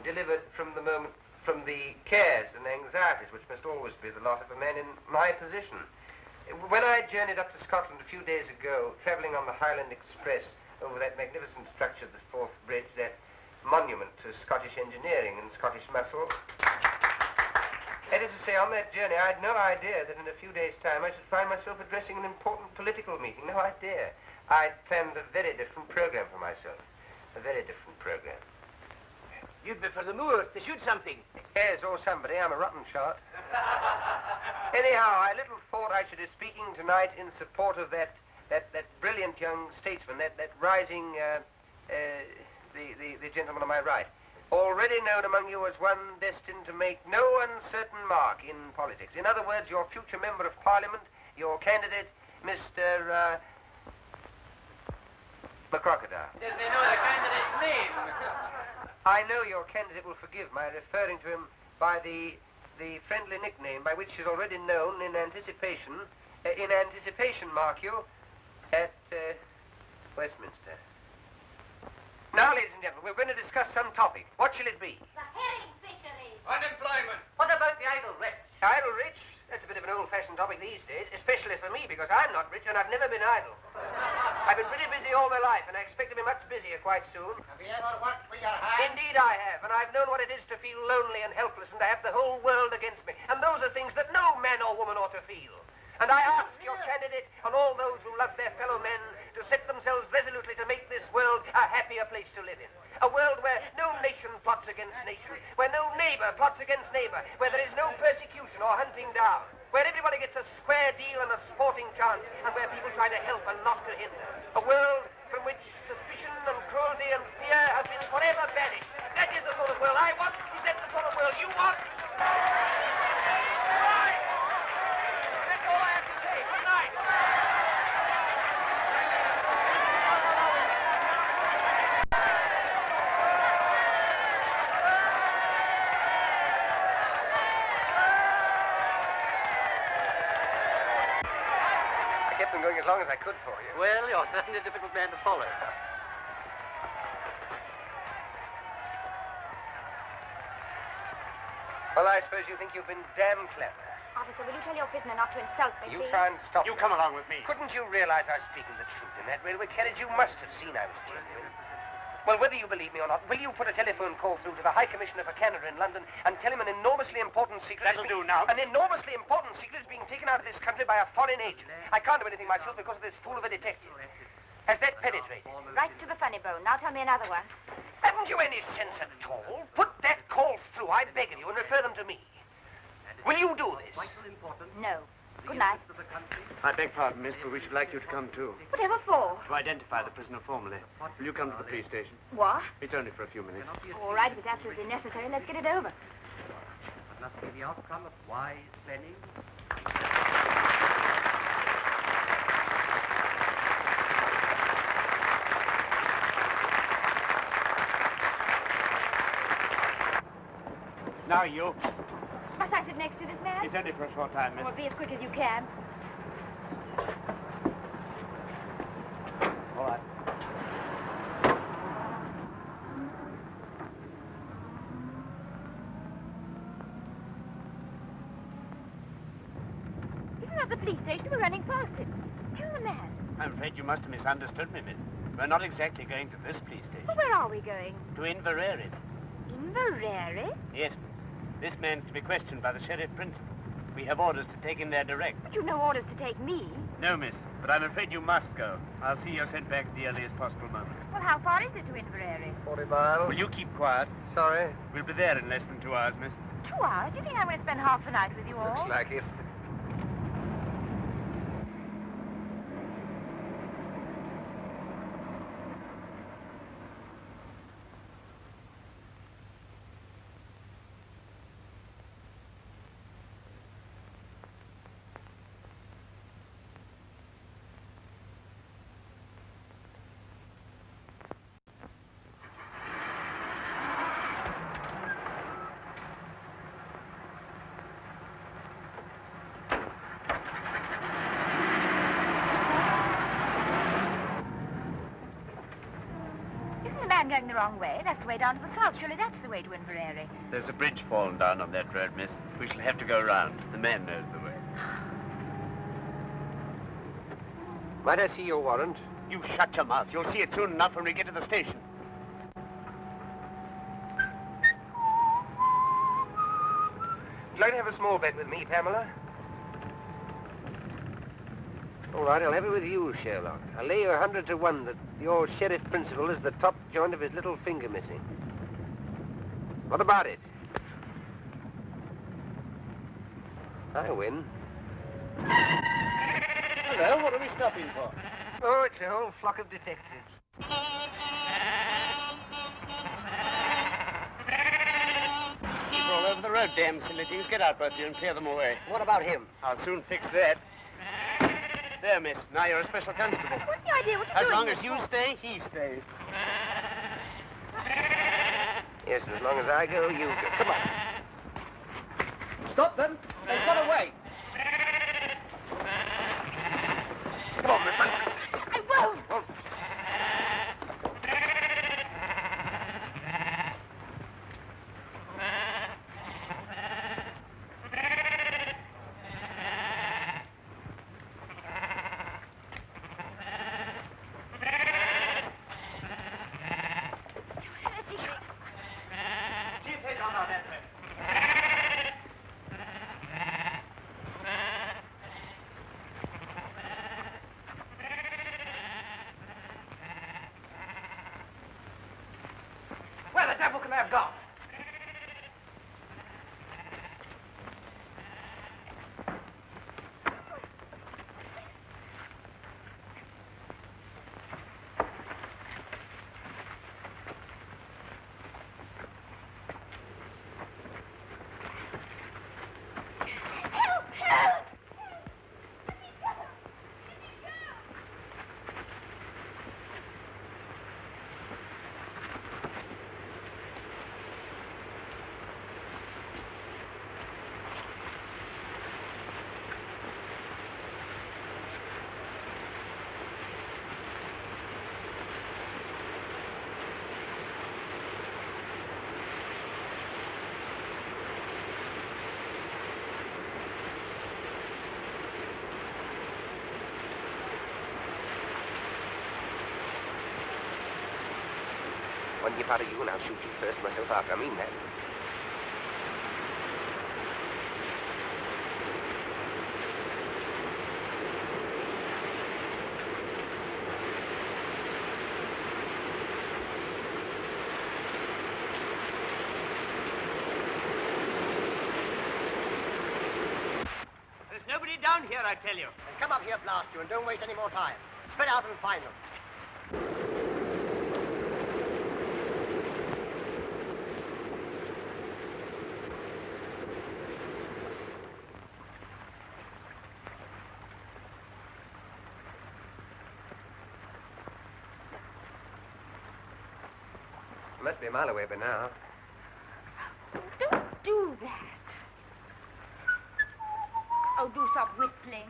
Speaker 4: delivered from the cares and anxieties which must always be the lot of a man in my position. When I journeyed up to Scotland a few days ago, travelling on the Highland Express over that magnificent structure, the Forth Bridge, that monument to Scottish engineering and Scottish muscle, that is to say, on that journey, I had no idea that in a few days' time I should find myself addressing an important political meeting. No idea. I'd planned a very different program for myself. A very different program.
Speaker 7: You'd be for the moors to shoot something.
Speaker 4: Yes, or somebody. I'm a rotten shot. Anyhow, I little thought I should be speaking tonight in support of that brilliant young statesman, that rising, the gentleman on my right. Already known among you as one destined to make no uncertain mark in politics. In other words, your future member of Parliament, your candidate, Mr. McCrocodile.
Speaker 7: Does they know the candidate's name?
Speaker 4: I know your candidate will forgive my referring to him by the friendly nickname by which he's already known in anticipation, mark you, at Westminster. Now, ladies and gentlemen, we're going to discuss some topic. What shall it be?
Speaker 3: The herring fishery.
Speaker 8: Unemployment.
Speaker 1: What about the idle rich?
Speaker 4: Idle rich? That's a bit of an old-fashioned topic these days, especially for me, because I'm not rich and I've never been idle. I've been pretty busy all my life, and I expect to be much busier quite soon.
Speaker 1: Have you ever worked with your hands?
Speaker 4: Indeed I have, and I've known what it is to feel lonely and helpless and to have the whole world against me. And those are things that no man or woman ought to feel. And I ask your candidate and all those who love their fellow men to set themselves resolutely to make this world a happier place to live in. A world where no nation plots against nation, where no neighbor plots against neighbor, where there is no persecution or hunting down, where everybody gets a square deal and a sporting chance, and where people try to help and not to hinder. A world from which suspicion and cruelty and fear have been forever banished. That is the sort of world I want. Is that the sort of world you want? That's all I have to say. Good night. I kept them going as long as I could for you.
Speaker 7: Well, you're certainly a difficult man to follow.
Speaker 4: Well, I suppose you think you've been damn clever.
Speaker 3: Officer, will you tell your prisoner not to insult me,
Speaker 4: You
Speaker 3: please?
Speaker 4: try and stop
Speaker 8: You
Speaker 4: me.
Speaker 8: come along with me.
Speaker 4: Couldn't you realize I was speaking the truth? In that railway carriage, you must have seen I was genuine. Well, whether you believe me or not, will you put a telephone call through to the High Commissioner for Canada in London and tell him an enormously important secret...
Speaker 8: That'll do now.
Speaker 4: An enormously important secret is being taken out of this country by a foreign agent. I can't do anything myself because of this fool of a detective. Has that penetrated?
Speaker 3: Right to the funny bone. Now tell me another one.
Speaker 4: Haven't you any sense at all? Put that call through, I beg of you, and refer them to me. Will you do this?
Speaker 3: No. Good night.
Speaker 6: I beg pardon, miss, but we should like you to come too.
Speaker 3: Whatever for?
Speaker 6: To identify the prisoner formally. Will you come to the police station?
Speaker 3: What?
Speaker 6: It's only for a few minutes.
Speaker 3: All right, if it's absolutely necessary, let's get it over.
Speaker 7: It must be the outcome of wise planning.
Speaker 8: Now you.
Speaker 3: Must I sit next to this man?
Speaker 8: It's only for a short time, miss.
Speaker 3: Well, be as quick as you can.
Speaker 8: All right.
Speaker 3: Isn't that the police station? We're running past it. Tell the man.
Speaker 8: I'm afraid you must have misunderstood me, miss. We're not exactly going to this police station.
Speaker 3: Well, where are we going?
Speaker 8: To Inverary.
Speaker 3: Inverary?
Speaker 8: Yes, miss. This man's to be questioned by the sheriff principal. We have orders to take him there direct.
Speaker 3: But you've no orders to take me.
Speaker 8: No, miss, but I'm afraid you must go. I'll see you're sent back at the earliest possible moment.
Speaker 3: Well, how far is it to Inverary?
Speaker 4: 40 miles.
Speaker 8: Will you keep quiet?
Speaker 4: Sorry.
Speaker 8: We'll be there in less than 2 hours, miss.
Speaker 3: 2 hours? Do you think I'm going to spend half the night with you all?
Speaker 4: Looks like it.
Speaker 3: I'm going the wrong way. That's the way down to the south. Surely that's the way to Inverary.
Speaker 6: There's a bridge fallen down on that road, miss. We shall have to go round. The man knows the way.
Speaker 4: Might I see your warrant?
Speaker 6: You shut your mouth. You'll see it soon enough when we get to the station.
Speaker 4: Would you like to have a small bet with me, Pamela? All right, I'll have it with you, Sherlock. I'll lay you 100 to 1 that your sheriff principal is the top joint of his little finger missing. What about it? I win.
Speaker 6: Hello, what are we stopping for?
Speaker 4: Oh, it's a whole flock of detectives.
Speaker 6: Sheep all over the road, damn silly things. Get out, both of you, and clear them away.
Speaker 4: What about him?
Speaker 6: I'll soon fix that. There, miss. Now you're a special constable.
Speaker 3: What's the idea? What you
Speaker 6: As
Speaker 3: doing
Speaker 6: long
Speaker 3: this
Speaker 6: as you
Speaker 3: for?
Speaker 6: stay, he stays.
Speaker 4: Yes, and as long as I go, you go. Come on.
Speaker 6: Stop them. They've got away.
Speaker 4: Come on, Miss.
Speaker 3: I won't.
Speaker 1: Where the devil can they have gone?
Speaker 3: Help! Help!
Speaker 4: One yip out of you and I'll shoot you first, myself after. I mean that.
Speaker 1: There's nobody down here, I tell you.
Speaker 2: Then come up here, blast you, and don't waste any more time. Spread out and find them.
Speaker 4: Must be a mile away by now.
Speaker 3: Don't do that. Oh, do stop whistling.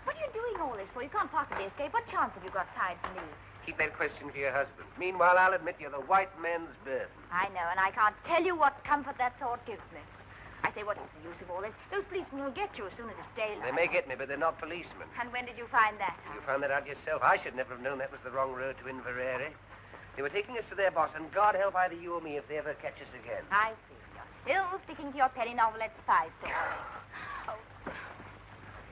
Speaker 3: What are you doing all this for? You can't possibly escape. What chance have you got tied to me?
Speaker 4: Keep that question for your husband. Meanwhile, I'll admit you're the white man's burden.
Speaker 3: I know, and I can't tell you what comfort that thought gives me. I say, what is the use of all this? Those policemen will get you as soon as it's daylight.
Speaker 4: They may get me, but they're not policemen.
Speaker 3: And when did you find that out?
Speaker 4: You found that out yourself. I should never have known that was the wrong road to Inverary. They were taking us to their boss, and God help either you or me if they ever catch us again.
Speaker 3: I see. You're still sticking to your penny novelette spy story. Oh.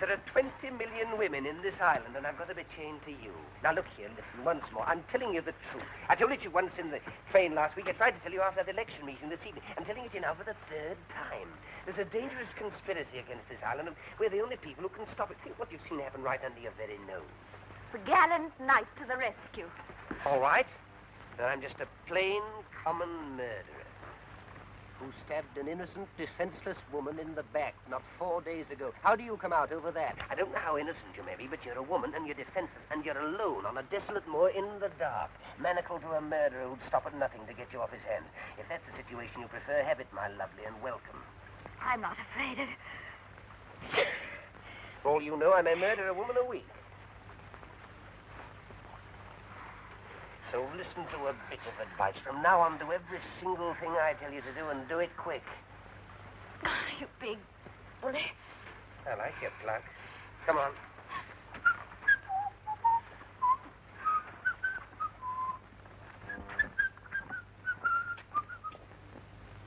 Speaker 4: There are 20 million women in this island, and I've got to be chained to you. Now, look here, listen, once more. I'm telling you the truth. I told it to you once in the train last week. I tried to tell you after the election meeting this evening. I'm telling it to you now for the third time. There's a dangerous conspiracy against this island, and we're the only people who can stop it. Think what you've seen happen right under your very nose.
Speaker 3: The gallant knight to the rescue.
Speaker 4: All right. Then I'm just a plain, common murderer who stabbed an innocent, defenseless woman in the back not 4 days ago. How do you come out over that? I don't know how innocent you may be, but you're a woman and you're defenseless and you're alone on a desolate moor in the dark, manacled to a murderer who'd stop at nothing to get you off his hands. If that's the situation you prefer, have it, my lovely, and welcome.
Speaker 3: I'm not afraid of...
Speaker 4: For all you know, I may murder a woman a week. So listen to a bit of advice. From now on, do every single thing I tell you to do, and do it quick.
Speaker 3: You big bully.
Speaker 4: I like your pluck. Come on.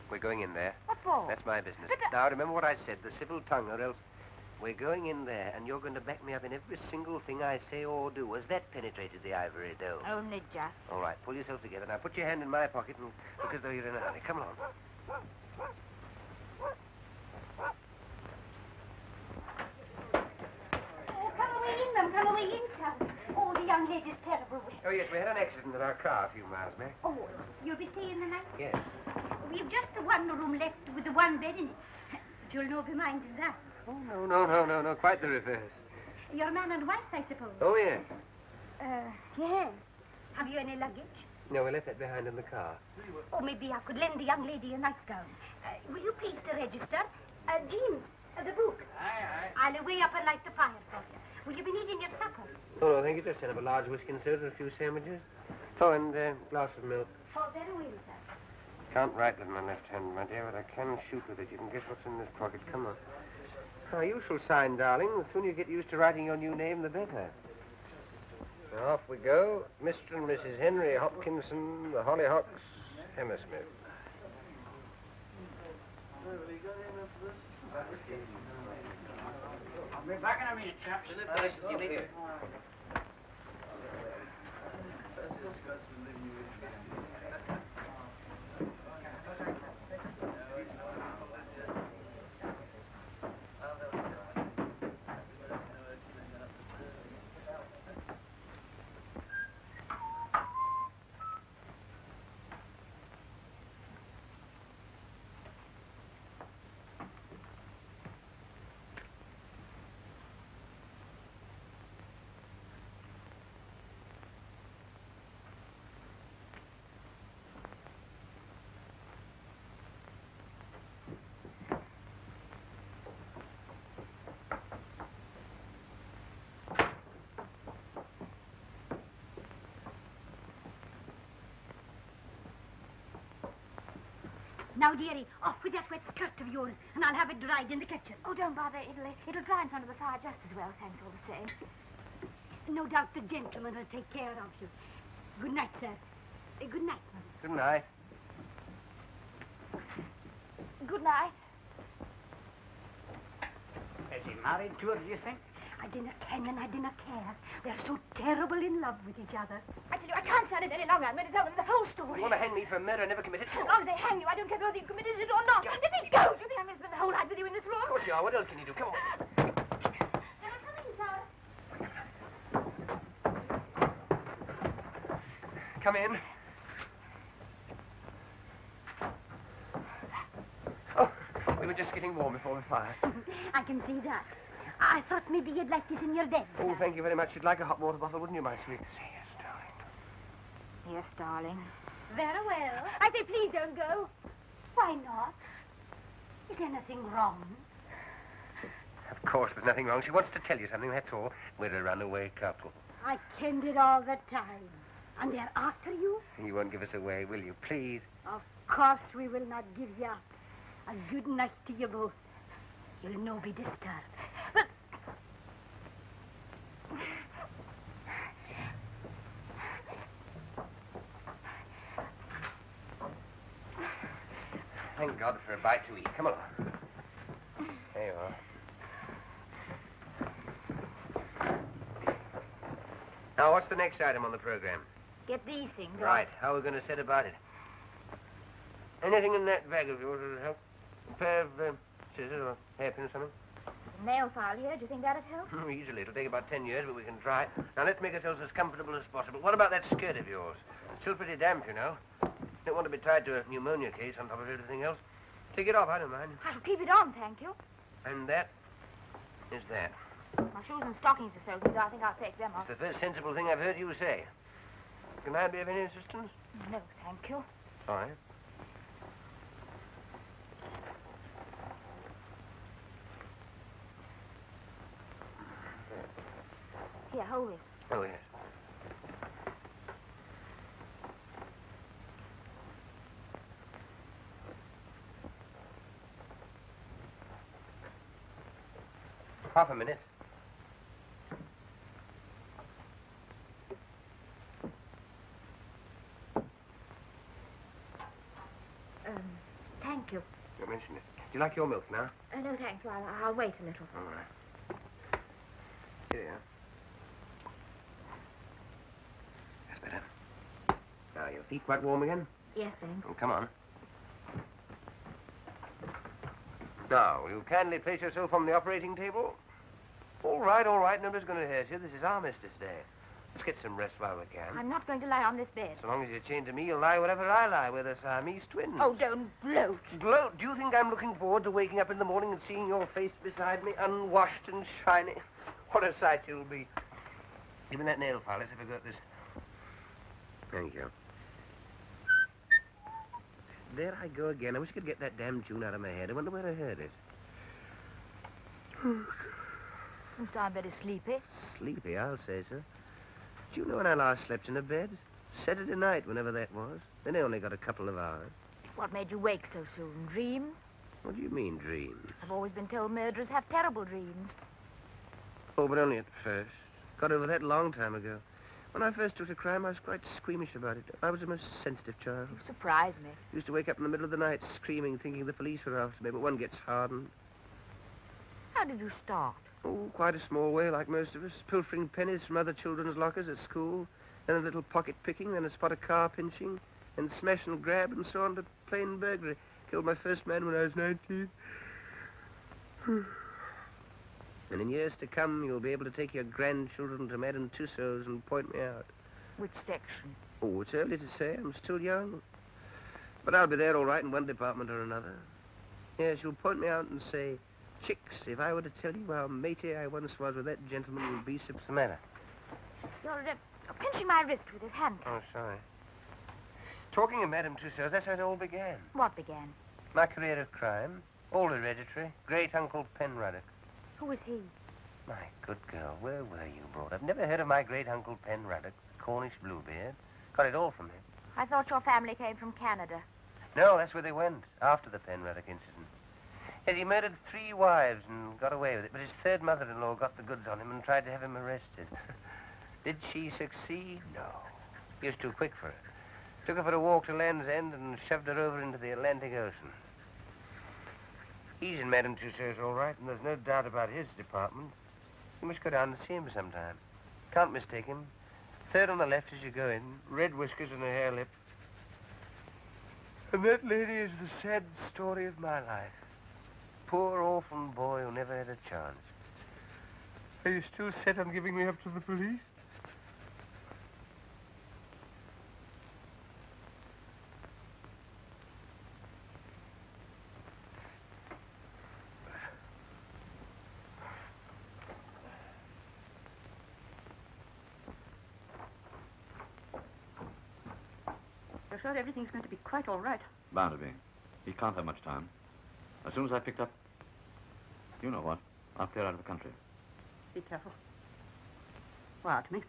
Speaker 4: We're going in there.
Speaker 3: What for?
Speaker 4: That's my business.
Speaker 3: But
Speaker 4: Now, remember what I said, the civil tongue, or else we're going in there, and you're going to back me up in every single thing I say or do. Has that penetrated the ivory dome?
Speaker 3: Only just.
Speaker 4: All right, pull yourself together. Now, put your hand in my pocket and look as though you're in a hurry. Come along.
Speaker 3: Oh, come away in, ma'am. Come away in, son. Oh, the young lady's terrible.
Speaker 4: Oh, yes, we had an accident in our car a few miles back.
Speaker 3: Oh, you'll be staying the night?
Speaker 4: Yes.
Speaker 3: We've just the one room left with the one bed in it. But you'll no be minding that.
Speaker 4: Oh, no. Quite the reverse.
Speaker 3: You're man and wife, I suppose.
Speaker 4: Oh, yes.
Speaker 3: Yes. Have you any luggage?
Speaker 4: No, we left that behind in the car.
Speaker 3: Oh, maybe I could lend the young lady a nightgown. Will you please to register? James, the book.
Speaker 8: Aye.
Speaker 3: I'll away up and light the fire for you. Will you be needing your supper?
Speaker 4: Oh, no, thank you. Just send up a large whiskey and soda and a few sandwiches. Oh, and a glass of milk.
Speaker 3: Oh, very well, sir.
Speaker 4: Can't write with my left hand, my dear, but I can shoot with it. You can guess what's in this pocket. Come on. Oh, you shall sign, darling. The sooner you get used to writing your new name, the better. Now, off we go. Mr. and Mrs. Henry Hopkinson, the Hollyhocks, Hammersmith.
Speaker 8: I'll be back in a minute, chaps.
Speaker 3: Now, dearie, off with that wet skirt of yours, and I'll have it dried in the kitchen.
Speaker 5: Oh, don't bother. It'll dry in front of the fire just as well, thanks all the same.
Speaker 3: No doubt the gentleman will take care of you. Good night, sir. Good night, ma'am.
Speaker 4: Good night.
Speaker 5: Good night.
Speaker 8: Is he married to her, do you think?
Speaker 3: I dinna ken and I dinna care. They're so terrible in love with each other.
Speaker 5: I tell you, I can't stand it any longer. I'm going to tell them the whole story.
Speaker 4: You want to hang me for murder I never committed?
Speaker 5: As long as they hang you, I don't care whether you committed it or not. Let me go! Do you think I'm going to spend the whole night with you in this room?
Speaker 4: Of course you are. What else can you do? Come on.
Speaker 5: Can I come in, sir?
Speaker 4: Come in. Oh, we were just getting warm before the fire.
Speaker 3: I can see that. I thought maybe you'd like this in your bed, sir.
Speaker 4: Oh, thank you very much. You'd like a hot water bottle, wouldn't you, my sweet? Yes, darling.
Speaker 5: Yes, darling.
Speaker 3: Very well.
Speaker 5: I say, please don't go.
Speaker 3: Why not? Is anything wrong?
Speaker 4: Of course, there's nothing wrong. She wants to tell you something, that's all. We're a runaway couple.
Speaker 3: I kenned it all the time. And they're after you?
Speaker 4: You won't give us away, will you? Please.
Speaker 3: Of course we will not give you up. A good night to you both. You'll no be disturbed. But...
Speaker 4: Thank God for a bite to eat. Come along. There you are. Now, what's the next item on the program?
Speaker 3: Get these things.
Speaker 4: Right. How are we going to set about it? Anything in that bag of yours that'll help? A pair of scissors or hairpin or something?
Speaker 5: Nail file here. Do you think that'd help?
Speaker 4: Easily. It'll take about 10 years, but we can try. Now, let's make ourselves as comfortable as possible. What about that skirt of yours? It's still pretty damp, you know. Don't want to be tied to a pneumonia case on top of everything else. Take it off, I don't mind.
Speaker 5: I shall keep it on, thank you.
Speaker 4: And that is that.
Speaker 5: My shoes and stockings are soaking, so I think I'll take them off.
Speaker 4: It's the first sensible thing I've heard you say. Can I be of any assistance?
Speaker 5: No, thank you.
Speaker 4: All right.
Speaker 5: Here, hold this.
Speaker 4: Oh, yes. Half a minute.
Speaker 3: Thank you.
Speaker 4: You mentioned it. Do you like your milk now?
Speaker 3: No, thank you. I'll wait a little.
Speaker 4: All right. Here you are. That's better. Now, your feet quite warm again?
Speaker 3: Yes, thanks.
Speaker 4: Oh, come on. Now, will you kindly place yourself on the operating table? All right, all right. Nobody's going to hurt you. This is Armistice Day. Let's get some rest while we can.
Speaker 3: I'm not going to lie on this bed.
Speaker 4: So long as you're chained to me, you'll lie wherever I lie. We're the Siamese twins.
Speaker 3: Oh, don't gloat.
Speaker 4: Gloat? Do you think I'm looking forward to waking up in the morning and seeing your face beside me, unwashed and shiny? What a sight you'll be. Give me that nail file. Let's have a go at this. Thank you. There I go again. I wish I could get that damn tune out of my head. I wonder where I heard it.
Speaker 3: You sound very sleepy.
Speaker 4: Sleepy, I'll say so. Do you know when I last slept in a bed? Saturday night, whenever that was. Then I only got a couple of hours.
Speaker 3: What made you wake so soon? Dreams?
Speaker 4: What do you mean, dreams?
Speaker 3: I've always been told murderers have terrible dreams.
Speaker 4: Oh, but only at first. Got over that a long time ago. When I first took to crime, I was quite squeamish about it. I was a most sensitive child.
Speaker 3: You surprise me.
Speaker 4: Used to wake up in the middle of the night screaming, thinking the police were after me, but one gets hardened.
Speaker 3: How did you start?
Speaker 4: Oh, quite a small way, like most of us. Pilfering pennies from other children's lockers at school, then a little pocket picking, then a spot of car pinching, and smash and grab, and so on to plain burglary. Killed my first man when I was 19. And in years to come, you'll be able to take your grandchildren to Madame Tussauds and point me out.
Speaker 3: Which section?
Speaker 4: Oh, it's early to say. I'm still young. But I'll be there all right in one department or another. Yes, you'll point me out and say, Chicks, if I were to tell you how matey I once was with that gentleman, you'd be what's the matter?
Speaker 3: You're pinching my wrist with his hand.
Speaker 4: Oh, sorry. Talking of Madame Tussauds, that's how it all began.
Speaker 3: What began?
Speaker 4: My career of crime. All hereditary. Great-uncle Penruddock.
Speaker 3: Who was he?
Speaker 4: My good girl, where were you brought up? Never heard of my great-uncle Penruddock, Cornish Bluebeard? Got it all from him.
Speaker 3: I thought your family came from Canada.
Speaker 4: No, that's where they went, after the Penruddock incident. Yes, he murdered 3 wives and got away with it, but his third mother-in-law got the goods on him and tried to have him arrested. Did she succeed? No. He was too quick for her. Took her for a walk to Land's End and shoved her over into the Atlantic Ocean. He's in Madame Tussauds all right, and there's no doubt about his department. You must go down and see him sometime. Can't mistake him. Third on the left as you go in, red whiskers and a hare lip. And that lady is the sad story of my life. Poor orphan boy who never had a chance. Are you still set on giving me up to the police?
Speaker 5: You're sure everything's going to be quite all right?
Speaker 10: Bound to be. He can't have much time. As soon as I picked up... You know what? I'll clear out of the country.
Speaker 5: Be careful. Wow, to me.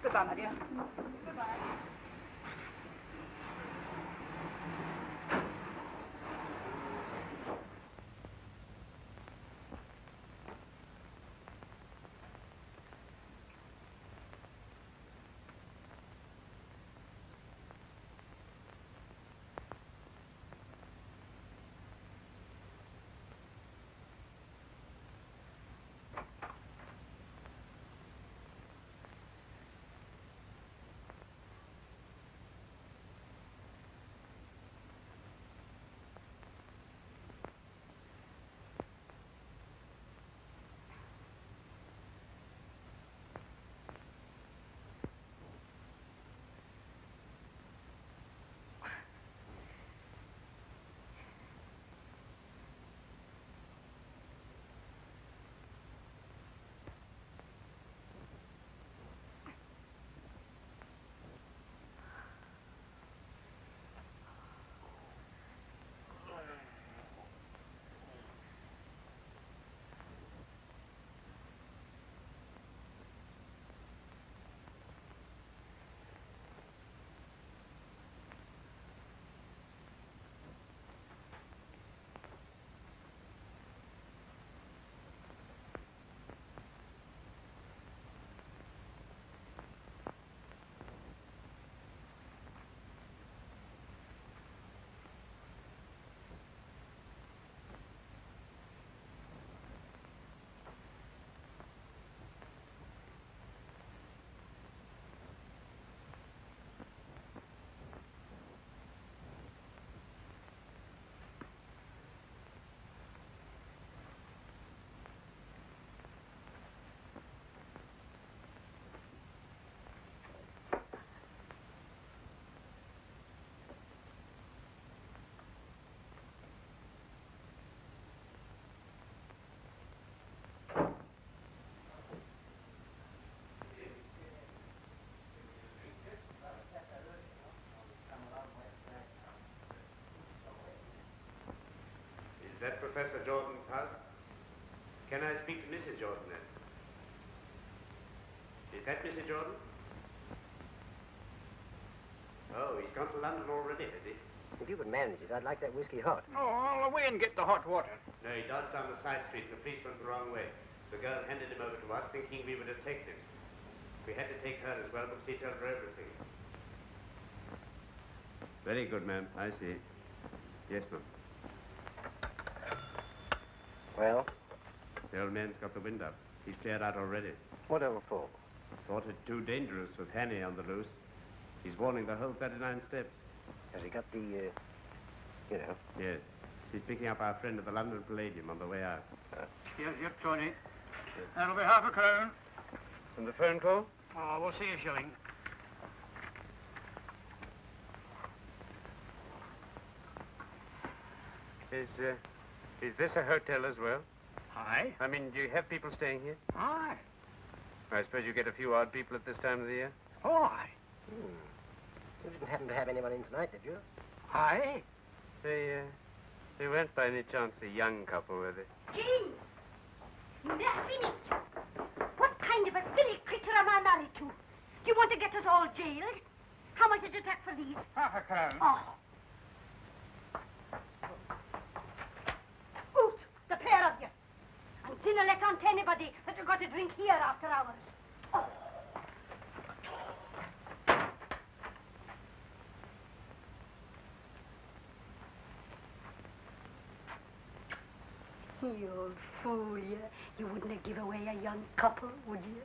Speaker 5: Goodbye, my dear. Goodbye.
Speaker 12: that Professor Jordan's house? Can I speak to Mrs. Jordan, then? Is that Mrs. Jordan? Oh, he's gone to London already, has he?
Speaker 4: If you could manage it, I'd like that whiskey hot.
Speaker 13: Oh, I'll away and get the hot water.
Speaker 12: No, he dodged down the side street and the police went the wrong way. The girl handed him over to us thinking we were detectives. We had to take her as well because he told her everything. Very good, ma'am. I see. Yes, ma'am.
Speaker 4: Well?
Speaker 12: The old man's got the wind up. He's cleared out already.
Speaker 4: Whatever for?
Speaker 12: Thought it too dangerous with Hanny on the loose. He's warning the whole 39 steps.
Speaker 4: Has he got the, you know?
Speaker 12: Yes. He's picking up our friend at the London Palladium on the way out.
Speaker 13: Here's your 20. That'll be half a crown.
Speaker 12: And the phone call?
Speaker 13: Oh, we'll see a shilling.
Speaker 12: Is this a hotel as well?
Speaker 13: Aye.
Speaker 12: I mean, do you have people staying here?
Speaker 13: Aye.
Speaker 12: I suppose you get a few odd people at this time of the year?
Speaker 13: Oh, aye.
Speaker 4: You didn't happen to have anyone in tonight, did you?
Speaker 13: Aye.
Speaker 12: They weren't by any chance a young couple, were they?
Speaker 3: James! Merci. What kind of a silly creature am I married to? Do you want to get us all jailed? How much did you take for these?
Speaker 13: Half a crown.
Speaker 3: Oh. Out, the pair of you. And dinna let on to anybody that you've got to drink here after hours. Oh. You old fool, you. You wouldn't give away a young couple, would you?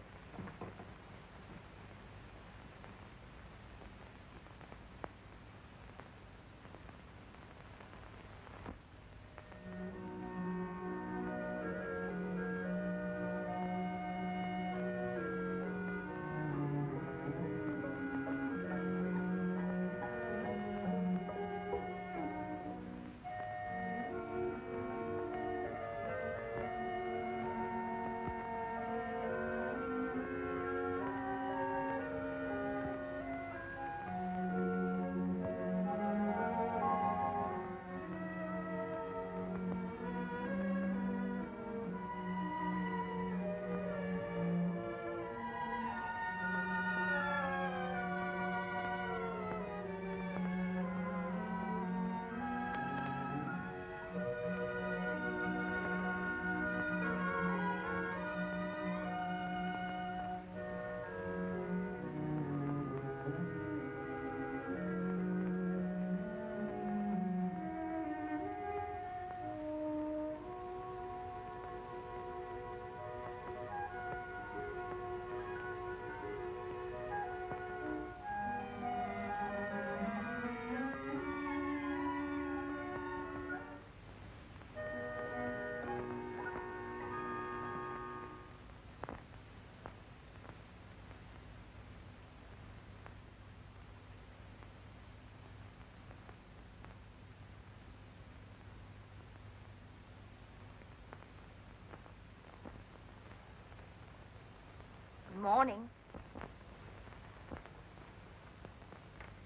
Speaker 3: Good morning.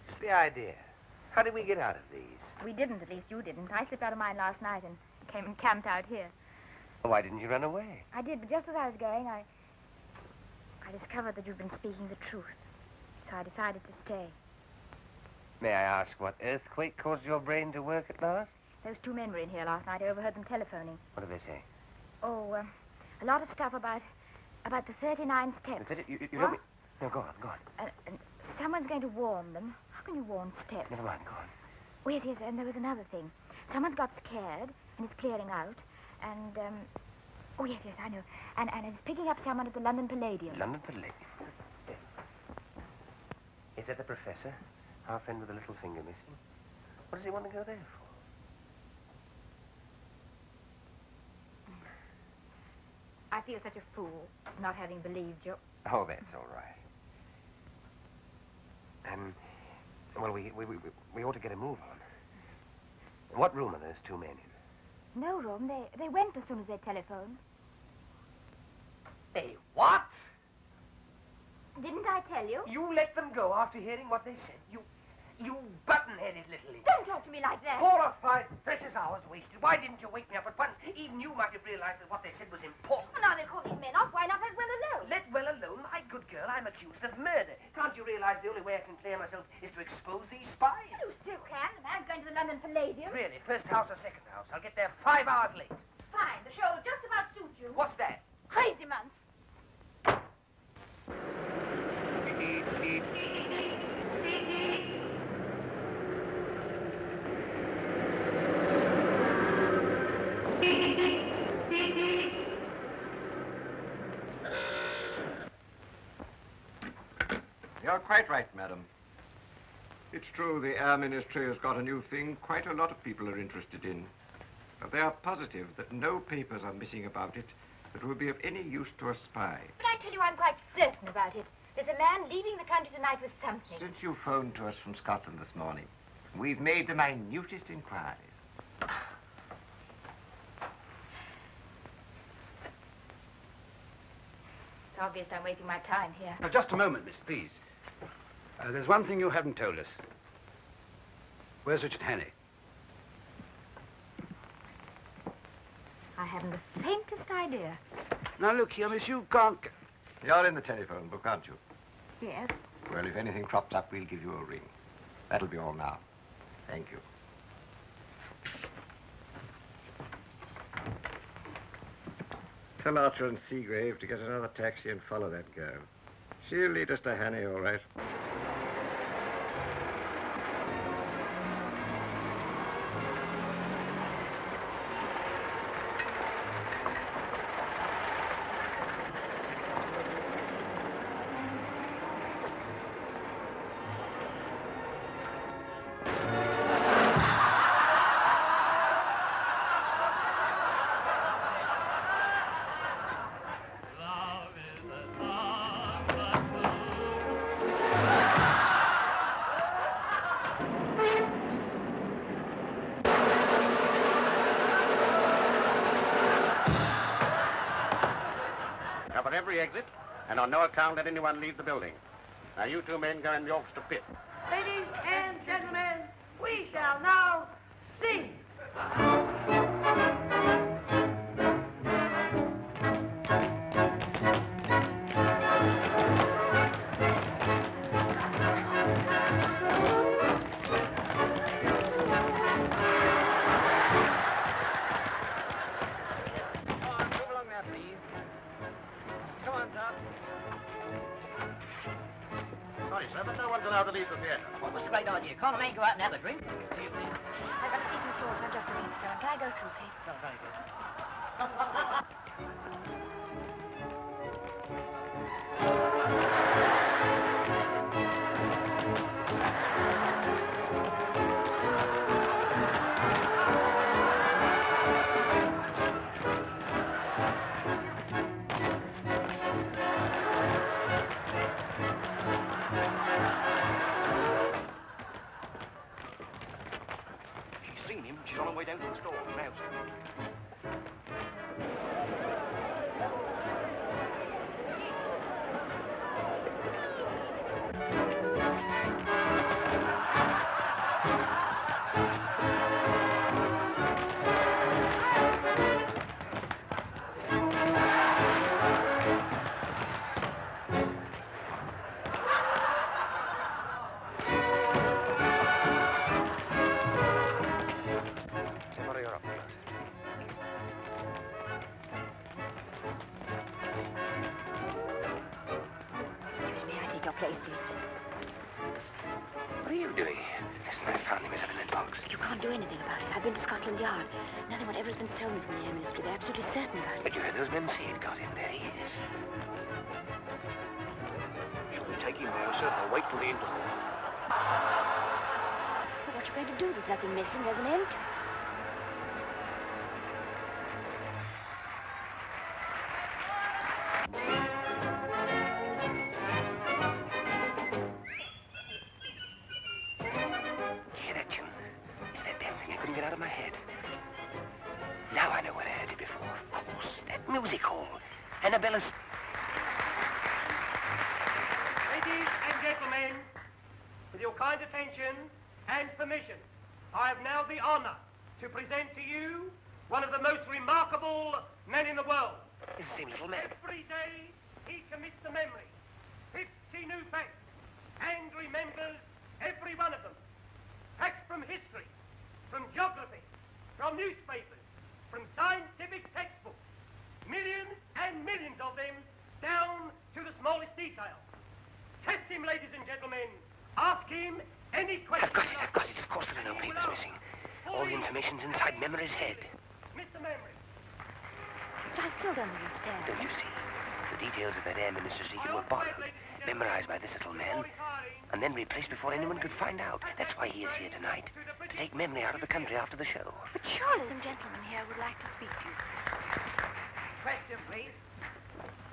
Speaker 4: It's the idea. How did we get out of these?
Speaker 3: We didn't, at least you didn't. I slipped out of mine last night and came and camped out here.
Speaker 4: Why didn't you run away?
Speaker 3: I did, but just as I was going, I discovered that you'd been speaking the truth. So I decided to stay.
Speaker 4: May I ask what earthquake caused your brain to work at last?
Speaker 3: Those two men were in here last night. I overheard them telephoning.
Speaker 4: What did they say?
Speaker 3: Oh, a lot of stuff about the 39 steps.
Speaker 4: You
Speaker 3: Huh?
Speaker 4: let me... No, go on, go on.
Speaker 3: And someone's going to warn them. How can you warn steps?
Speaker 4: Never mind, go on.
Speaker 3: Wait, yes, and there was another thing. Someone's got scared, and is clearing out, and, oh, yes, I know. And is picking up someone at the London Palladium.
Speaker 4: London Palladium? Is that the professor? Our friend with the little finger missing? What does he want to go there for?
Speaker 3: I feel such a fool, not having believed you.
Speaker 4: Oh, that's all right. Well, we ought to get a move on. What room are those two men in?
Speaker 3: No room. They went as soon as they telephoned.
Speaker 4: They what?
Speaker 3: Didn't I tell you?
Speaker 4: You let them go after hearing what they said. You button-headed little idiot.
Speaker 3: Don't talk to me like that.
Speaker 4: 4 or 5 precious hours wasted. Why didn't you wake me up at once? Even you might have realized that what they said was important.
Speaker 3: Well, now they call these men off. Why not let well alone?
Speaker 4: Let well alone, my good girl. I'm accused of murder. Can't you realize the only way I can clear myself is to expose these spies?
Speaker 3: You still can. The man's going to the London Palladium.
Speaker 4: Really? First house or second house? I'll get there 5 hours late.
Speaker 3: Fine. The show will just about suit you.
Speaker 4: What's that?
Speaker 3: Crazy month.
Speaker 14: You're quite right, madam. It's true the Air Ministry has got a new thing quite a lot of people are interested in. But they are positive that no papers are missing about it that will be of any use to a spy.
Speaker 3: But I tell you, I'm quite certain about it. There's a man leaving the country tonight with something.
Speaker 14: Since you phoned to us from Scotland this morning, we've made the minutest inquiries.
Speaker 3: It's obvious I'm wasting my time here.
Speaker 12: Now, just a moment, miss, please. There's one thing you haven't told us. Where's Richard Hannay?
Speaker 3: I haven't the faintest idea.
Speaker 12: Now, look here, miss, you can't...
Speaker 14: You're in the telephone book, aren't you?
Speaker 3: Yes?
Speaker 14: Well, if anything crops up, we'll give you a ring. That'll be all now. Thank you. Tell Archer and Seagrave to get another taxi and follow that girl. She'll lead us to Hannay, all right.
Speaker 12: Cover every exit, and on no account let anyone leave the building. Now, you two men go in the orchestra pit.
Speaker 2: Ladies and gentlemen, we shall now sing.
Speaker 12: Sorry, sir, but no one's allowed to leave the theater.
Speaker 2: What was the right idea? Can't a man go out and have a drink? See you, please.
Speaker 3: I've got a seat in the stores. I'm just looking for someone. Can I go through, please?
Speaker 2: Oh, very good.
Speaker 4: She's seen him. She's on her way down to the store. Now,
Speaker 3: Excuse me, I take your place, please.
Speaker 4: what are you doing? Listen, I found him. He's up in that box.
Speaker 3: But you can't do anything about it. I've been to Scotland Yard. Nothing whatever has been stolen from the Air Ministry. They're absolutely certain about it.
Speaker 4: But you heard those men say he'd got in. There he is. Shall we take him now, sir, or wait till the interval?
Speaker 3: But what you going to do? There's nothing missing. There's an end to it.
Speaker 4: Hear that tune? It's that damn thing I couldn't get out of my head. Now I know where I heard it before. Of course, that music hall. Annabella's...
Speaker 1: Ladies and gentlemen, With your kind attention and permission, I have now the honor to present to you one of the most remarkable men in the world.
Speaker 4: It's the same little man.
Speaker 1: Every day he commits to memory 50 new facts and remembers every one of them. Facts from history, from geography, from newspapers, from scientific textbooks. Millions and millions of them down to the smallest detail. Test him, ladies and gentlemen. Ask him any question.
Speaker 4: I've got it. Of course there are no papers missing. All the information's inside Memory's head.
Speaker 1: Mr. Memory.
Speaker 3: But I still don't understand.
Speaker 4: Don't you see? The details of that air minister's secret were borrowed, memorized by this little man, and then replaced before anyone could find out. That's why he is here tonight, to take Memory out of the country after the show.
Speaker 3: But surely some gentleman here would like to speak to you.
Speaker 2: Question, please.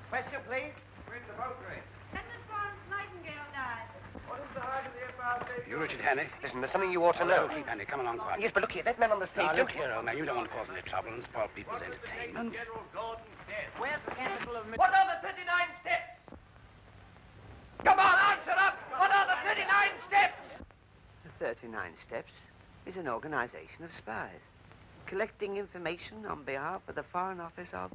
Speaker 2: Question, please.
Speaker 14: Where's the boat race?
Speaker 11: Mrs. Florence Nightingale died.
Speaker 14: What is the height of the Empire State?
Speaker 12: You, Richard Hannay?
Speaker 4: Listen, there's something you ought to know.
Speaker 12: Keith Hannay, come along quietly.
Speaker 4: Yes, but look here, that man on the stage...
Speaker 12: Now, look here, old man, you don't want to cause any trouble and spoil people's entertainment.
Speaker 14: General Gordon's death.
Speaker 2: Where's the capital of...
Speaker 8: What are the 39 steps? Come on, answer up! What are the 39 steps?
Speaker 2: The 39 Steps is an organization of spies, collecting information on behalf of the Foreign Office of...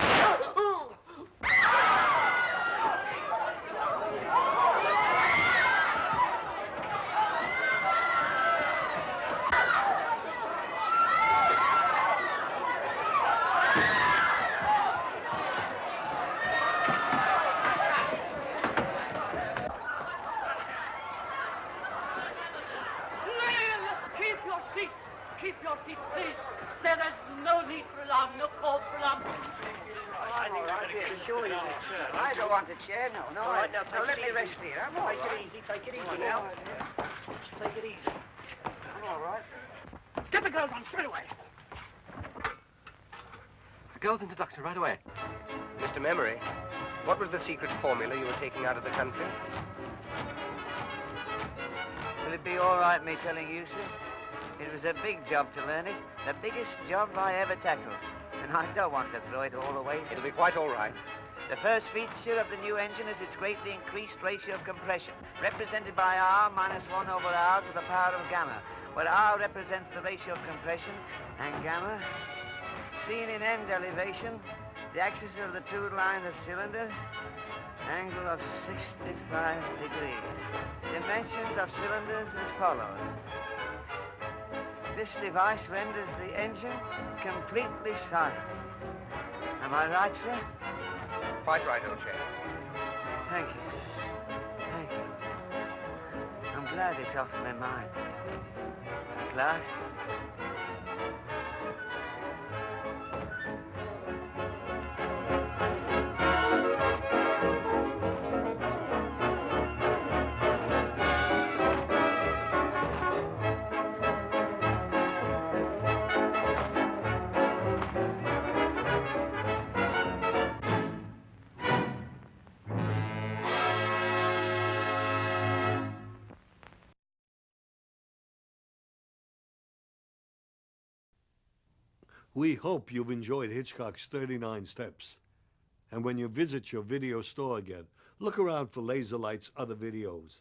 Speaker 8: Keep your seat, please. There is no need for alarm, no cause for alarm.
Speaker 2: I don't want a chair, no.
Speaker 1: All right, now,
Speaker 2: let me rest here. I'm all right.
Speaker 1: Take it easy now. Take it easy.
Speaker 2: I'm all right.
Speaker 8: Get the girls on straight away.
Speaker 4: The girl's introduction right away. Mr. Memory, what was the secret formula you were taking out of the country?
Speaker 2: Will it be all right, me telling you, sir? It was a big job to learn it, the biggest job I ever tackled. And I don't want to throw it all away.
Speaker 4: It'll be quite all right.
Speaker 2: The first feature of the new engine is its greatly increased ratio of compression, represented by R minus 1 over R to the power of gamma, where R represents the ratio of compression, and gamma, seen in end elevation, the axis of the two lines of cylinder, angle of 65 degrees. Dimensions of cylinders as follows. This device renders the engine completely silent. Am I right, sir?
Speaker 4: Quite right, old chap.
Speaker 2: Thank you, sir. Thank you. I'm glad it's off my mind. At last.
Speaker 15: We hope you've enjoyed Hitchcock's 39 Steps. And when you visit your video store again, look around for Laserlight's other videos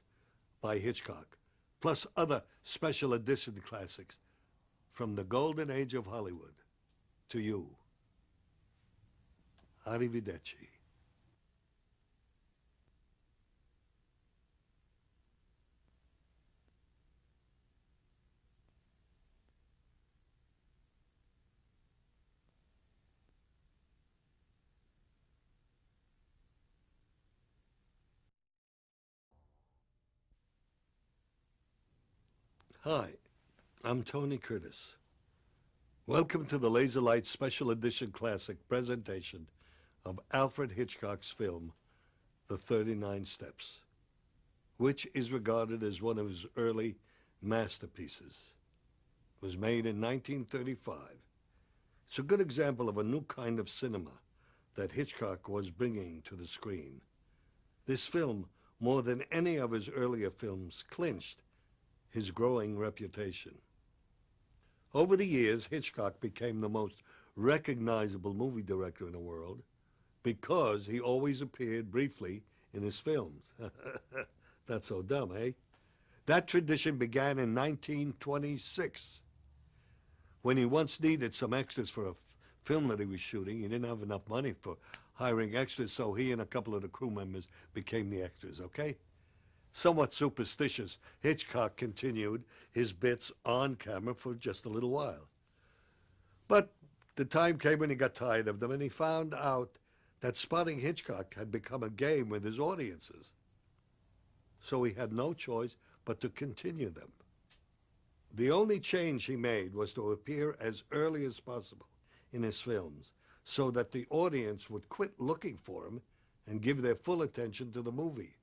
Speaker 15: by Hitchcock, plus other special edition classics from the golden age of Hollywood to you. Arrivederci. Hi, I'm Tony Curtis. Welcome to the Laserlight Special Edition Classic presentation of Alfred Hitchcock's film, The 39 Steps, which is regarded as one of his early masterpieces. It was made in 1935. It's a good example of a new kind of cinema that Hitchcock was bringing to the screen. This film, more than any of his earlier films, clinched his growing reputation. Over the years, Hitchcock became the most recognizable movie director in the world because he always appeared briefly in his films. That's so dumb, eh? That tradition began in 1926, when he once needed some extras for a film that he was shooting. He didn't have enough money for hiring extras, so he and a couple of the crew members became the extras, okay? Somewhat superstitious, Hitchcock continued his bits on camera for just a little while. But the time came when he got tired of them, and he found out that spotting Hitchcock had become a game with his audiences. So he had no choice but to continue them. The only change he made was to appear as early as possible in his films, so that the audience would quit looking for him and give their full attention to the movie.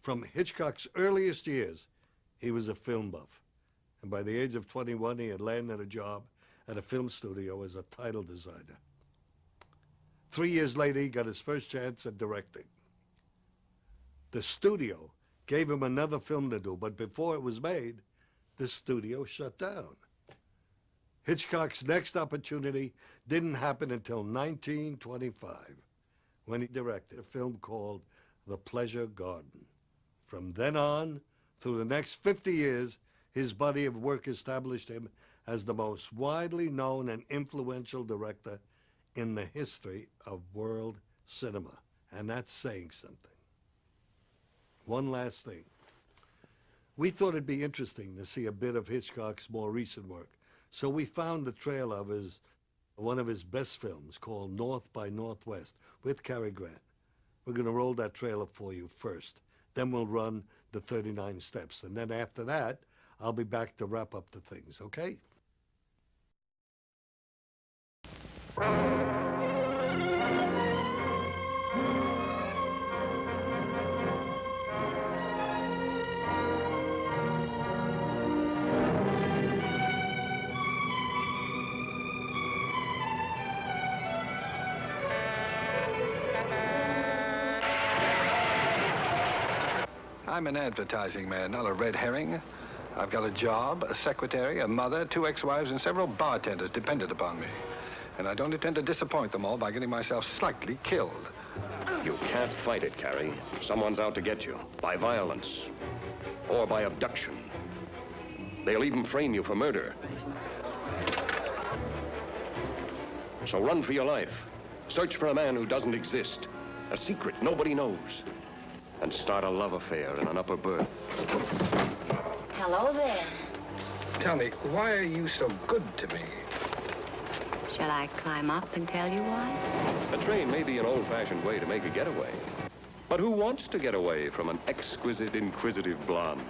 Speaker 15: From Hitchcock's earliest years, he was a film buff. And by the age of 21, he had landed a job at a film studio as a title designer. 3 years later, he got his first chance at directing. The studio gave him another film to do, but before it was made, the studio shut down. Hitchcock's next opportunity didn't happen until 1925, when he directed a film called The Pleasure Garden. From then on, through the next 50 years, his body of work established him as the most widely known and influential director in the history of world cinema. And that's saying something. One last thing. We thought it'd be interesting to see a bit of Hitchcock's more recent work, so we found the trail of one of his best films called North by Northwest with Cary Grant. We're going to roll that trailer for you first. Then we'll run the 39 steps. And then after that, I'll be back to wrap up the things, okay?
Speaker 16: I'm an advertising man, not a red herring. I've got a job, a secretary, a mother, 2 ex-wives, and several bartenders dependent upon me. And I don't intend to disappoint them all by getting myself slightly killed.
Speaker 17: You can't fight it, Cary. Someone's out to get you, by violence, or by abduction. They'll even frame you for murder. So run for your life. Search for a man who doesn't exist, a secret nobody knows, and start a love affair in an upper berth.
Speaker 18: Hello there.
Speaker 16: Tell me, why are you so good to me?
Speaker 18: Shall I climb up and tell you why?
Speaker 17: A train may be an old-fashioned way to make a getaway. But who wants to get away from an exquisite, inquisitive blonde?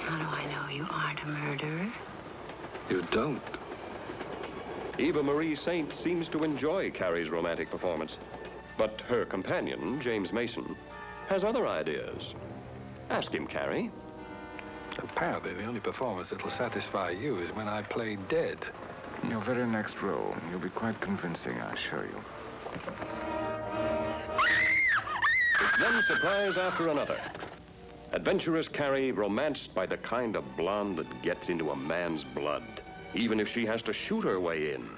Speaker 18: How do I know you aren't a murderer?
Speaker 16: You don't.
Speaker 17: Eva Marie Saint seems to enjoy Cary's romantic performance. But her companion, James Mason, has other ideas. Ask him, Cary.
Speaker 16: Apparently, the only performance that'll satisfy you is when I play dead.
Speaker 19: In your very next role, you'll be quite convincing, I assure you.
Speaker 17: One surprise after another. Adventurous Cary romanced by the kind of blonde that gets into a man's blood, even if she has to shoot her way in.